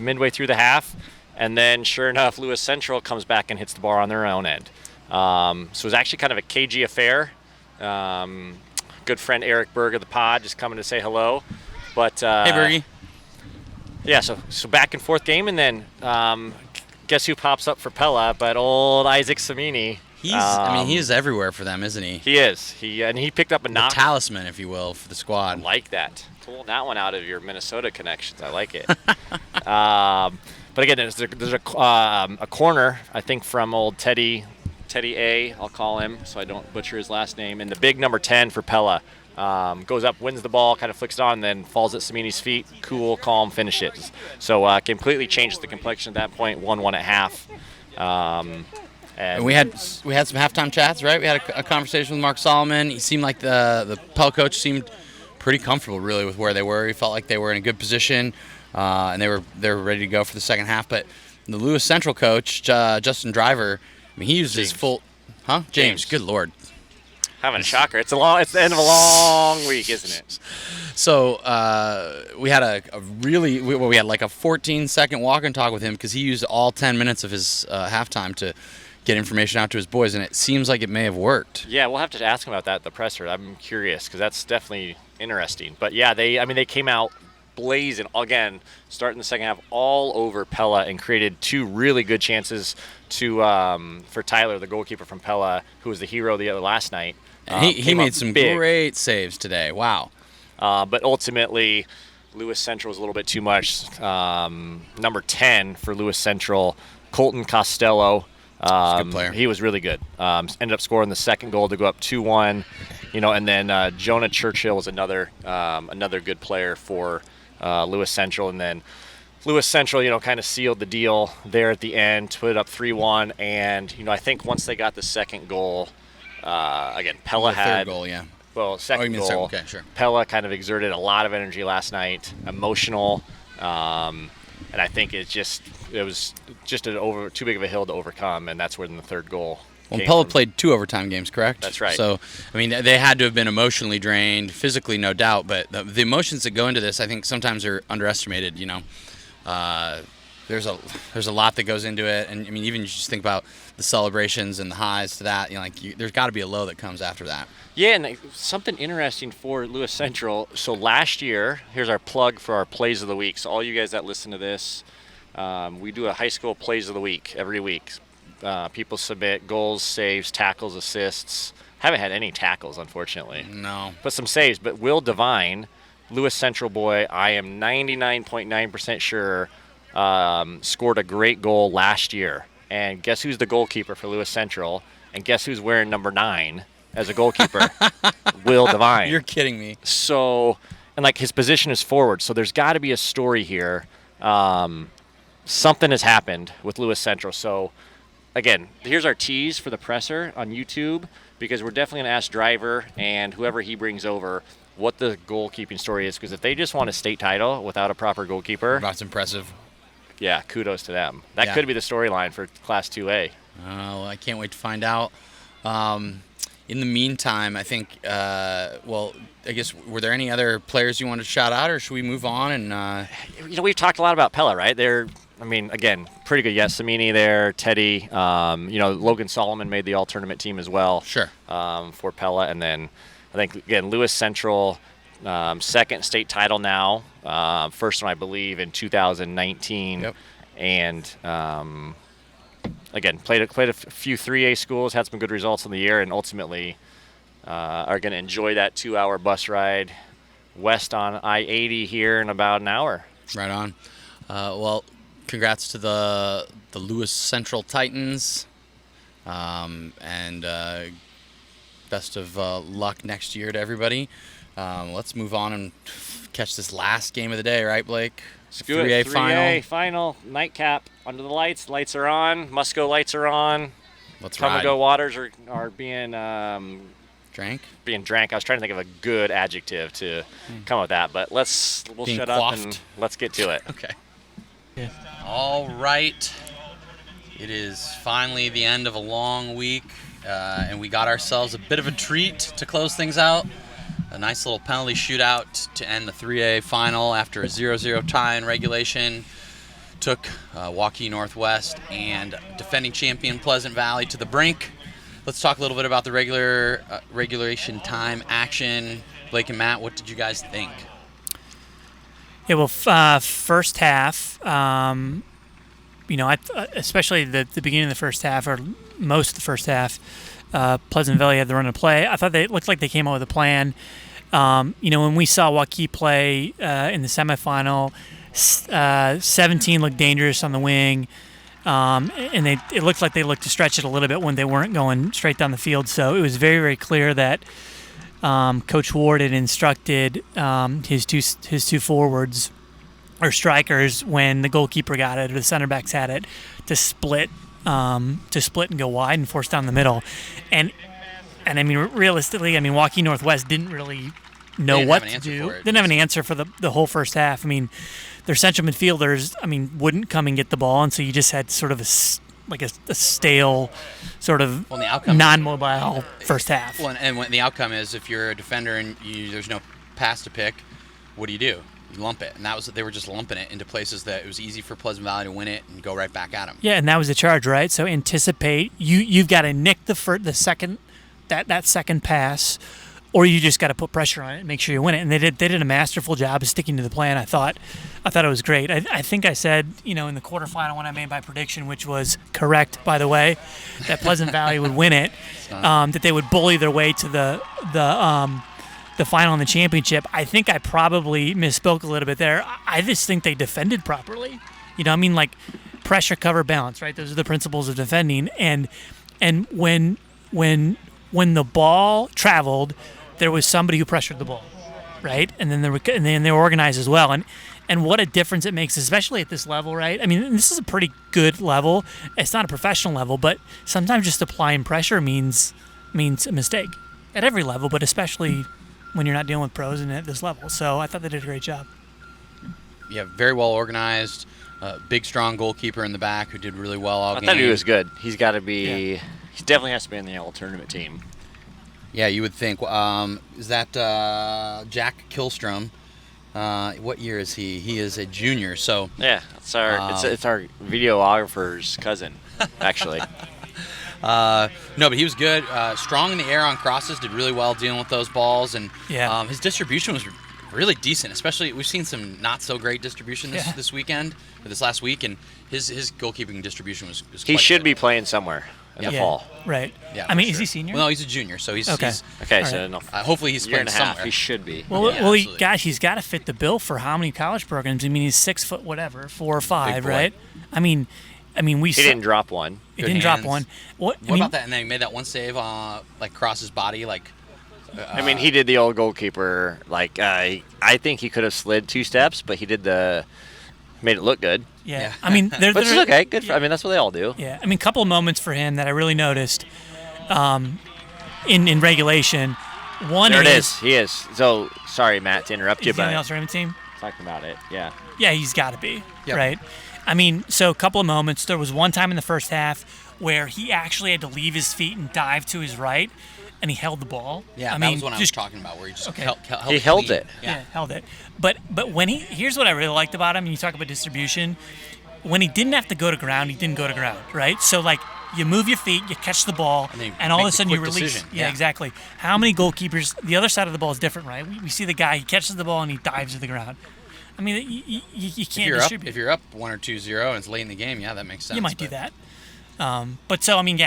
midway through the half, and then sure enough, Lewis Central comes back and hits the bar on their own end. So it was actually kind of a cagey affair. Good friend Eric Berg of the pod just coming to say hello. But Hey, Bergie. Yeah, so back and forth game, and then guess who pops up for Pella? But old Isaac Samini. He's everywhere for them, isn't he? He is. He picked up a knock. The talisman, if you will, for the squad. I like that. Pull that one out of your Minnesota connections. I like it. But again, there's a corner, I think, from old Teddy Teddy A, I'll call him so I don't butcher his last name, and the big number 10 for Pella. Goes up, wins the ball, kind of flicks it on, and then falls at Samini's feet. Cool, calm, finishes. So completely changes the complexion at that point. 1-1 at half. And we had some halftime chats, right? We had a conversation with Mark Solomon. He seemed like the Pella coach seemed pretty comfortable, really, with where they were. He felt like they were in a good position, and they were ready to go for the second half. But the Lewis Central coach, Justin Driver, I mean, he used his full. Huh? James. Good Lord. Having a shocker. It's the end of a long week, isn't it? So we had we had like a 14-second walk and talk with him because he used all 10 minutes of his halftime to get information out to his boys, and it seems like it may have worked. Yeah, we'll have to ask him about that at the presser. I'm curious because that's definitely interesting. But yeah, they came out blazing again, starting the second half all over Pella and created two really good chances for Tyler, the goalkeeper from Pella, who was the hero the other last night. And he made some great saves today. Wow. But ultimately, Lewis Central was a little bit too much. Number 10 for Lewis Central, Colton Costello. He's a good player. He was really good. Ended up scoring the second goal to go up 2-1. And then Jonah Churchill was another good player for Lewis Central. And then Lewis Central, kind of sealed the deal there at the end, to put it up 3-1. And, I think once they got the second goal, again, Pella had third goal, yeah. Well, second goal. Second, okay, sure. Pella kind of exerted a lot of energy last night, emotional, and I think it was just too big of a hill to overcome, and that's where the third goal. Well, Pella played 2 overtime games, correct? That's right. So, I mean, they had to have been emotionally drained, physically, no doubt, but the emotions that go into this, I think sometimes are underestimated. There's a lot that goes into it, and I mean, even you just think about the celebrations and the highs to that. There's got to be a low that comes after that. Yeah, and something interesting for Lewis Central. So last year, here's our plug for our plays of the week. So all you guys that listen to this, we do a high school plays of the week every week. People submit goals, saves, tackles, assists. Haven't had any tackles, unfortunately. No. But some saves. But Will Devine, Lewis Central boy, I am 99.9% sure, scored a great goal last year. And guess who's the goalkeeper for Lewis Central? And guess who's wearing number 9 as a goalkeeper? Will Devine. You're kidding me. So, and his position is forward. So there's got to be a story here. Something has happened with Lewis Central. So, again, here's our tease for the presser on YouTube, because we're definitely going to ask Driver and whoever he brings over what the goalkeeping story is. Because if they just won a state title without a proper goalkeeper, that's impressive. Yeah, kudos to them. That could be the storyline for Class 2A. Oh, I can't wait to find out. In the meantime, I think, I guess, were there any other players you wanted to shout out, or should we move on? And we've talked a lot about Pella, right? Again, pretty good. Yes, Samini there, Teddy. Logan Solomon made the all-tournament team as well. Sure. For Pella, and then I think again Lewis Central, second state title now. First one, I believe, in 2019. Yep. And again, played a few 3A schools, had some good results in the year, and ultimately are going to enjoy that 2-hour bus ride west on I-80 here in about an hour. Right on. Well, congrats to the Lewis Central Titans, and best of luck next year to everybody. Let's move on and catch this last game of the day, right, Blake? 3A final nightcap under the lights. Lights are on. Musco lights are on. Let's Come ride. and go waters are being Drank. Being drank. I was trying to think of a good adjective to come up with that, but we'll Being shut quaffed. up and let's get to it. Okay. Yeah. All right. It is finally the end of a long week, and we got ourselves a bit of a treat to close things out. A nice little penalty shootout to end the 3A final after a 0-0 tie in regulation. Took Waukee Northwest and defending champion Pleasant Valley to the brink. Let's talk a little bit about the regulation time action. Blake and Matt, what did you guys think? Yeah, well, first half, especially the beginning of the first half, or most of the first half, Pleasant Valley had the run of play. I thought it looked like they came up with a plan. When we saw Waukee play in the semifinal, 17 looked dangerous on the wing. and it looked like they looked to stretch it a little bit when they weren't going straight down the field. So it was very, very clear that Coach Ward had instructed his two forwards or strikers when the goalkeeper got it or the center backs had it to split and go wide and force down the middle. And I mean, realistically, I mean, Waukee Northwest didn't really know what to do. Didn't have an answer for the whole first half. I mean, their central midfielders, I mean, wouldn't come and get the ball, and so you just had sort of a stale, sort of non-mobile first half. Well, and when the outcome is, if you're a defender and there's no pass to pick, what do? You lump it, and they were just lumping it into places that it was easy for Pleasant Valley to win it and go right back at them. Yeah, and that was the charge, right? So anticipate you've got to nick the second that second pass, or you just got to put pressure on it and make sure you win it. And they did a masterful job of sticking to the plan. I thought it was great. I think I said, in the quarterfinal when I made my prediction, which was correct, by the way, that Pleasant Valley would win it, that they would bully their way to the final in the championship. I think I probably misspoke a little bit there. I just think they defended properly. Like pressure, cover, balance, right? Those are the principles of defending. And when the ball traveled, there was somebody who pressured the ball, right? And then they were organized as well. And what a difference it makes, especially at this level, right? I mean, this is a pretty good level. It's not a professional level, but sometimes just applying pressure means a mistake at every level, but especially when you're not dealing with pros and at this level. So I thought they did a great job. Yeah, very well organized. Big, strong goalkeeper in the back who did really well all game. I thought he was good. He's got to be. Yeah. He definitely has to be in the all tournament team. Yeah, you would think. Is that Jack Kilstrom? What year is he? He is a junior. So yeah, it's our videographer's cousin, actually. No, but he was good. Strong in the air on crosses. Did really well dealing with those balls, and his distribution was really decent. Especially, we've seen some not so great distribution this weekend or this last week, and his goalkeeping distribution was he should good. be playing somewhere in the fall. Right. Yeah. I mean, is he senior? Well, no, he's a junior, so he's okay. Okay, so no, hopefully he's playing somewhere. He should be. Well, he's got to fit the bill for how many college programs? I mean, he's 6 foot whatever, 4 or 5, right? I mean, he didn't drop one. He didn't drop one. What about that? And then he made that one save, cross his body, I mean, he did the old goalkeeper. I think he could have slid 2 steps, but he made it look good. Yeah. I mean, which is okay. Good. I mean, that's what they all do. Yeah. I mean, a couple of moments for him that I really noticed in regulation. One there it is. He is. So sorry, Matt, to interrupt you, but the all-tournament team. Talking about it. Yeah. Yeah, he's got to be right. I mean, so a couple of moments. There was one time in the first half where he actually had to leave his feet and dive to his right, and he held the ball. Yeah, that was what I was talking about, where he just held he held it. Yeah, held it. But when here's what I really liked about him. And you talk about distribution. When he didn't have to go to ground, he didn't go to ground, right? So you move your feet, you catch the ball, and all of a sudden you release. Decision. Yeah, exactly. How many goalkeepers? The other side of the ball is different, right? We see the guy, he catches the ball and he dives to the ground. I mean, you can't distribute. If you're up 1 or 2-0 and it's late in the game, that makes sense. You might do that. But so, I mean,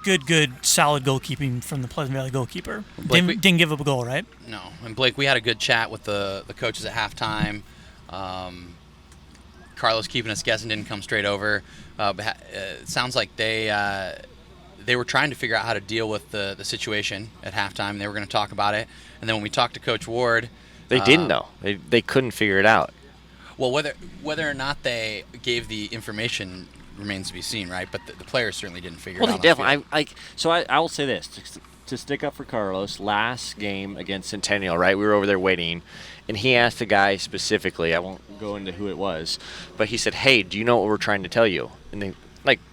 good, solid goalkeeping from the Pleasant Valley goalkeeper. Didn't give up a goal, right? No. And Blake, we had a good chat with the coaches at halftime. Carlos keeping us guessing, didn't come straight over. But it sounds like they were trying to figure out how to deal with the situation at halftime. They were going to talk about it. And then when we talked to Coach Ward, they didn't know. They couldn't figure it out. Well, whether or not they gave the information remains to be seen, right? But the players certainly didn't figure it out. Well, they definitely. I will say this to stick up for Carlos. Last game against Centennial, right? We were over there waiting, and he asked the guy specifically. I won't go into who it was, but he said, "Hey, do you know what we're trying to tell you?" And they,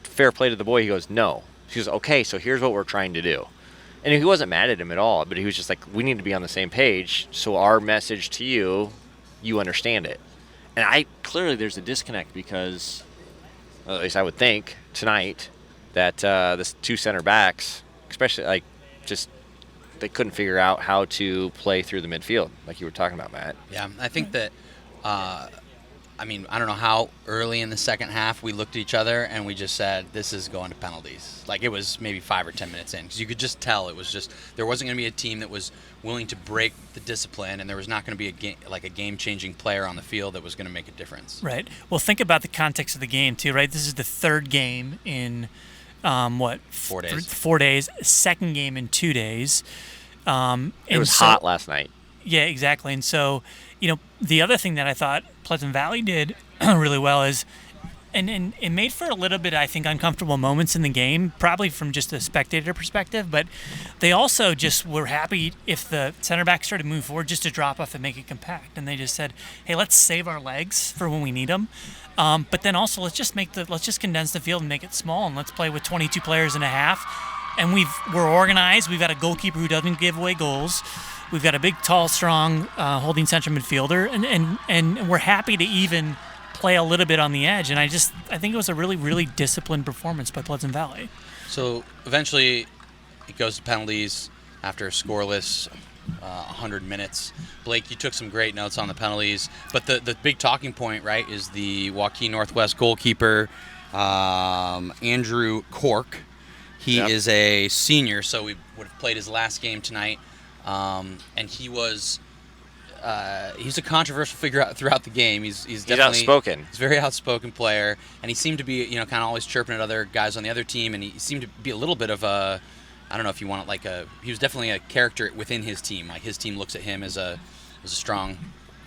fair play to the boy, he goes, "No." He goes, "Okay, so here's what we're trying to do." And he wasn't mad at him at all, but he was just like, "We need to be on the same page, so our message to you, you understand it." And clearly there's a disconnect because, at least I would think tonight, that the 2 center backs, especially they couldn't figure out how to play through the midfield, like you were talking about, Matt. Yeah, I think that I mean, I don't know how early in the second half we looked at each other and we just said, this is going to penalties. Like, it was maybe 5 or 10 minutes in, because you could just tell it was just, there wasn't going to be a team that was willing to break the discipline, and there was not going to be a game-changing player on the field that was going to make a difference. Right. Well, think about the context of the game, too, right? This is the third game in, 4 days. 4 days, second game in 2 days. It was hot last night. Yeah, exactly. And so, the other thing that I thought Pleasant Valley did really well is, and it made for a little bit, I think, uncomfortable moments in the game, probably from just a spectator perspective, but they also just were happy if the center back started to move forward just to drop off and make it compact. And they just said, hey, let's save our legs for when we need them. But then also let's just condense the field and make it small, and let's play with 22 players and a half. And we're organized. We've got a goalkeeper who doesn't give away goals. We've got a big, tall, strong holding central midfielder, and we're happy to even play a little bit on the edge. And I think it was a really, really disciplined performance by Pleasant Valley. So eventually it goes to penalties after a scoreless 100 minutes. Blake, you took some great notes on the penalties, but the big talking point, right, is the Joaquin Northwest goalkeeper, Andrew Cork. He is a senior, so we would have played his last game tonight. And he's a controversial figure throughout the game. He's definitely outspoken. He's a very outspoken player, and he seemed to be, kind of always chirping at other guys on the other team, and he seemed to be a little bit of a, I don't know if you want it, he was definitely a character within his team. Like, his team looks at him as a strong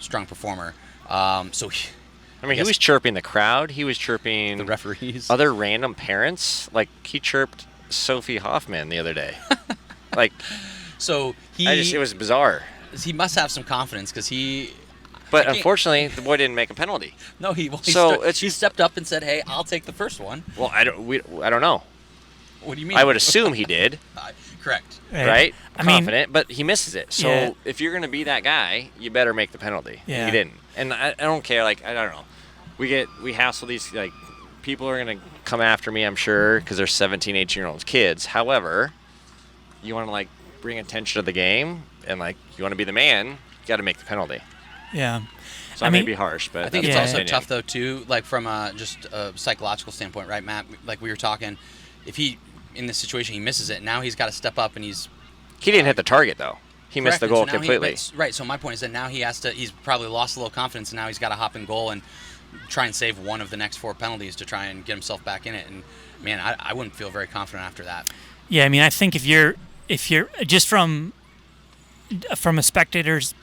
performer. He was chirping the crowd. He was chirping the referees, other random parents. Like, he chirped Sophie Hoffman the other day. Like, so it was bizarre. He must have some confidence, because But unfortunately, the boy didn't make a penalty. No, he stepped up and said, "Hey, I'll take the first one." Well, I don't know. What do you mean? I would assume he did. Correct. Right? Confident, but he misses it. So if you're going to be that guy, you better make the penalty. Yeah. He didn't. And I don't care. Like, I don't know. We hassle these, like, people are going to come after me, I'm sure, because they're 17, 18-year-old kids. However, you want to, like, bring attention to the game, and, like, you want to be the man, you got to make the penalty. Yeah. So I may be harsh, but I think it's my also opinion. tough, though, too, like, from just a psychological standpoint, right, Matt? Like we were talking, if he, in this situation, he misses it, now he's got to step up, and he didn't hit the target, though. He missed the goal so completely. Right, so my point is that now he's probably lost a little confidence, and now he's got to hop in goal and try and save one of the next 4 penalties to try and get himself back in it. And, man, I wouldn't feel very confident after that. Yeah, I mean, I think if you're just from a spectator's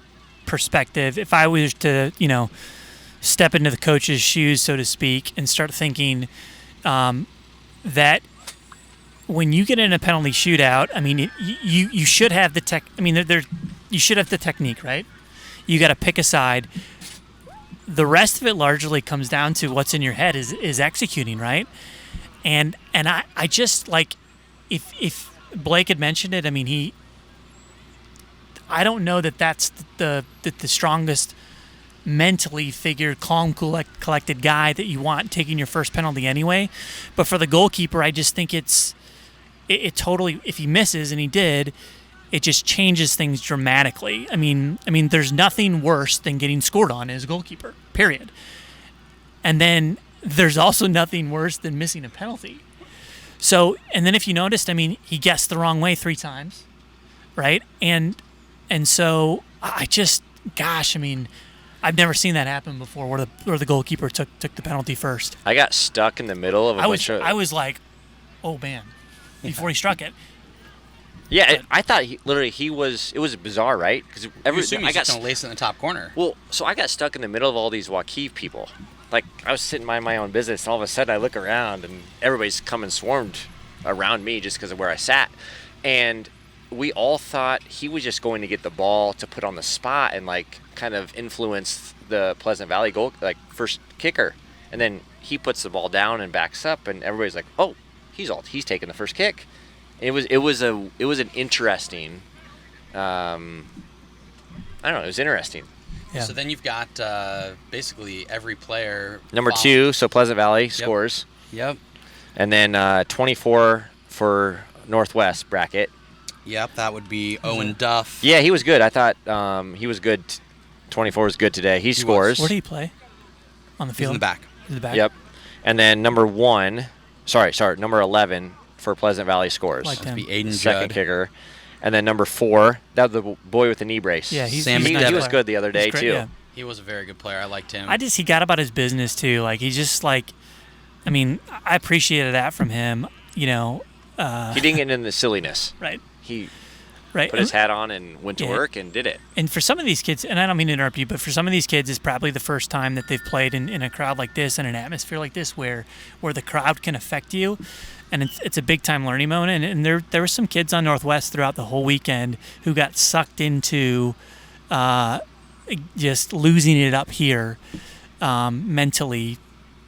perspective, if I was to, step into the coach's shoes, so to speak, and start thinking that when you get in a penalty shootout, I mean, you should have the you should have the technique, right? You got to pick a side. The rest of it largely comes down to what's in your head is executing, right? And I just, like, if Blake had mentioned it, I mean, I don't know that that's the strongest mentally figured, calm, collected guy that you want taking your first penalty anyway. But for the goalkeeper, I just think it totally, if he misses, and he did, it just changes things dramatically. I mean, there's nothing worse than getting scored on as a goalkeeper, period. And then there's also nothing worse than missing a penalty. So, and then if you noticed, I mean, he guessed the wrong way 3 times, right? And so I just, gosh, I mean, I've never seen that happen before where the goalkeeper took the penalty first. I got stuck in the middle of I was like, oh man, before he struck it. Yeah, I thought it was bizarre, right? Because I got just lace in the top corner. Well, so I got stuck in the middle of all these Joaquin people. Like, I was sitting minding my own business, and all of a sudden I look around, and everybody's come and swarmed around me just because of where I sat. And we all thought he was just going to get the ball to put on the spot and, like, kind of influence the Pleasant Valley goal, like, first kicker. And then he puts the ball down and backs up, and everybody's like, oh, he's taking the first kick. It was an interesting, I don't know, it was interesting. Yeah. So then you've got basically every player. Number 2, so Pleasant Valley scores. Yep. And then 24 for Northwest bracket. Yep, that would be Owen Duff. Yeah, he was good. I thought he was good. 24 was good today. He scores. Where did he play? on the He's field? in the back. In the back. Yep. And then number 11 for Pleasant Valley scores. Like That'd him. be Aiden Second Judd. kicker. And then number 4, that was the boy with the knee brace. Yeah, he's Sam he's a McDevitt. nice he was player. good the other day, He's great, too. yeah. He was a very good player. I liked him. He got about his business too. Like he's just like, I mean, I appreciated that from him. You know, He didn't get into the silliness. right, He right. put his hat on and went to Yeah. work and did it. And for some of these kids, and I don't mean to interrupt you, but for some of these kids, it's probably the first time that they've played in a crowd like this, in an atmosphere like this, where the crowd can affect you, and it's a big time learning moment. And there were some kids on Northwest throughout the whole weekend who got sucked into just losing it up here mentally,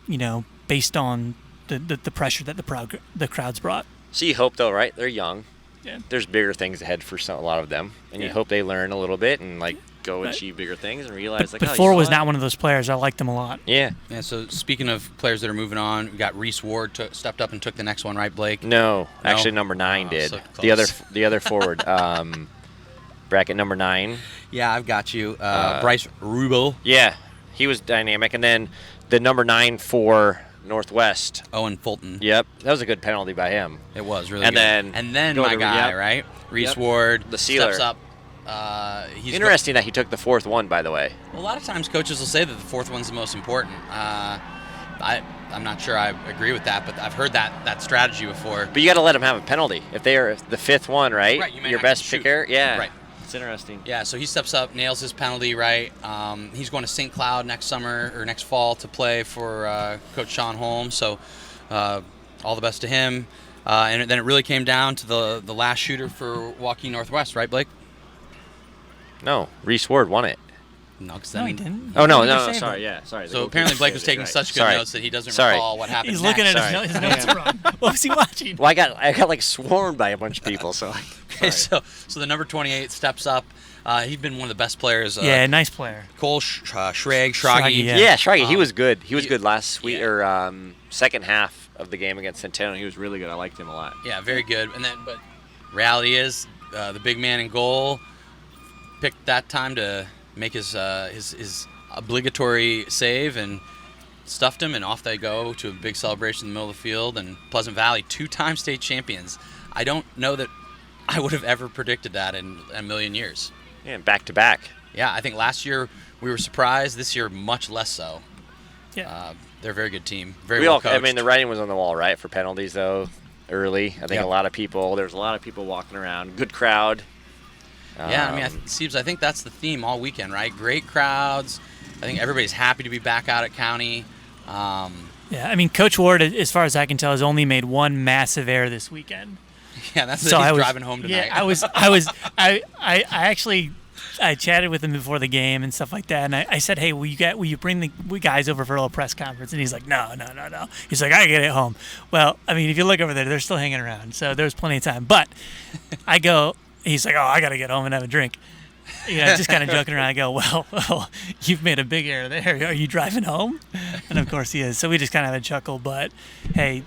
you know, based on the pressure that the crowds brought. So you hope, though, right? They're young. Yeah. There's bigger things ahead for a lot of them. And you Yeah. hope they learn a little bit and, like, go Right. achieve bigger things and realize, But like, Ford you was know what? not one of those players. I liked him a lot. Yeah. Yeah, so speaking of players that are moving on, we got Reese Ward stepped up and took the next one, right, Blake? No, actually number 9 Oh, did. so The other forward, bracket number 9. Yeah, I've got you. Bryce Rubel. Yeah, he was dynamic. And then the number 9 for Northwest. Owen Fulton. Yep, that was a good penalty by him. It was really And good. then go my to- guy, yep. right? Reese Yep. Ward The sealer. steps up. He's Interesting that he took the 4th one, by the way. Well, a lot of times coaches will say that the fourth one's the most important. I'm not sure I agree with that, but I've heard that strategy before. But you got to let him have a penalty. If they are the 5th one, right? Right, you may Your not best shoot. picker. Yeah. Right. It's interesting. Yeah, so he steps up, nails his penalty, right? He's going to St. Cloud next summer or next fall to play for Coach Sean Holmes. So all the best to him. And then it really came down to the last shooter for Waukee Northwest, right, Blake? No, Reese Ward won it. No, 'cause No, he then- didn't. Oh, no, He no, didn't say sorry, that. yeah, sorry. So apparently Blake was taking Right. such good Sorry. notes that he doesn't Sorry. recall what happened He's next. looking at Sorry. his notes wrong. What was he watching? Well, I got like swarmed by a bunch of people, so. Okay, so the number 28 steps up. He's been one of the best players. Yeah, nice player. Cole Schraggy. Schraggy, yeah. Yeah, Shraggy, he Um, was good. He was good last week yeah. or second half of the game against Centennial. He was really good. I liked him a lot. Yeah, very good. But reality is, the big man in goal picked that time to make his obligatory save and stuffed him, and off they go to a big celebration in the middle of the field. And Pleasant Valley, 2-time state champions. I don't know that I would have ever predicted that in a million years. Yeah, back to back. Yeah, I think last year we were surprised. This year, much less so. Yeah. They're a very good team. Very We well all, coached. I mean, the writing was on the wall, right, for penalties though, early. I think Yep. there was a lot of people walking around. Good crowd. Yeah, I mean, Steves, I think that's the theme all weekend, right? Great crowds. I think everybody's happy to be back out at Cownie. Yeah, I mean, Coach Ward, as far as I can tell, has only made one massive error this weekend. Yeah, that's So he's I was driving home tonight. Yeah, I actually chatted with him before the game and stuff like that, and I said, hey, will you bring the guys over for a little press conference? And he's like, no. He's like, I get it home. Well, I mean, if you look over there, they're still hanging around, so there's plenty of time. But he's like, oh, I got to get home and have a drink. You know, just kind of joking around. I go, well, you've made a big error there. Are you driving home? And of course he is. So we just kind of had a chuckle. But hey,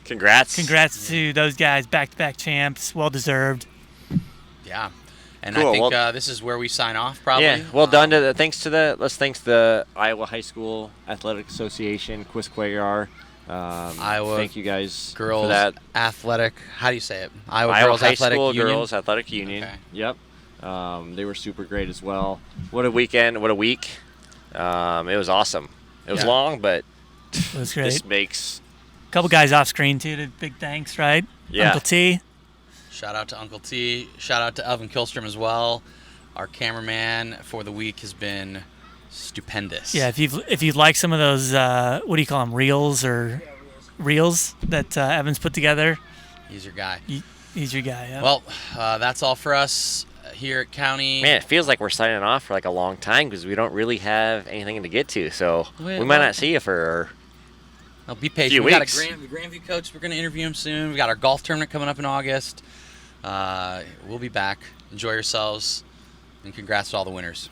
congrats to those guys, back-to-back champs, well deserved. Yeah. And Cool, I think well- this is where we sign off, probably. Yeah, well done to let's thank the Iowa High School Athletic Association, Quisquayar. Iowa Thank you guys Girls for that. Athletic. How do you say it? Iowa Iowa Girls High Athletic School Union. Girls Athletic Union. Okay. Yep. They were super great as well. What a weekend! What a week! It was awesome. It was Yeah. long, but It was great. this makes A couple guys off screen too. To big thanks, right? Yeah. Uncle T. Shout out to Uncle T. Shout out to Elvin Kilstrom as well. Our cameraman for the week has been stupendous. Yeah, if you'd like some of those, what do you call them, reels that Evans put together, He's your guy. he's your guy. Yeah. Well, that's all for us here at Cownie. man. It feels like we're signing off for like a long time because we don't really have anything to get to. So Well, we might not see you for. Well, be patient. Few We got weeks. the Grandview coach. We're going to interview him soon. We got our golf tournament coming up in August. We'll be back. Enjoy yourselves, and congrats to all the winners.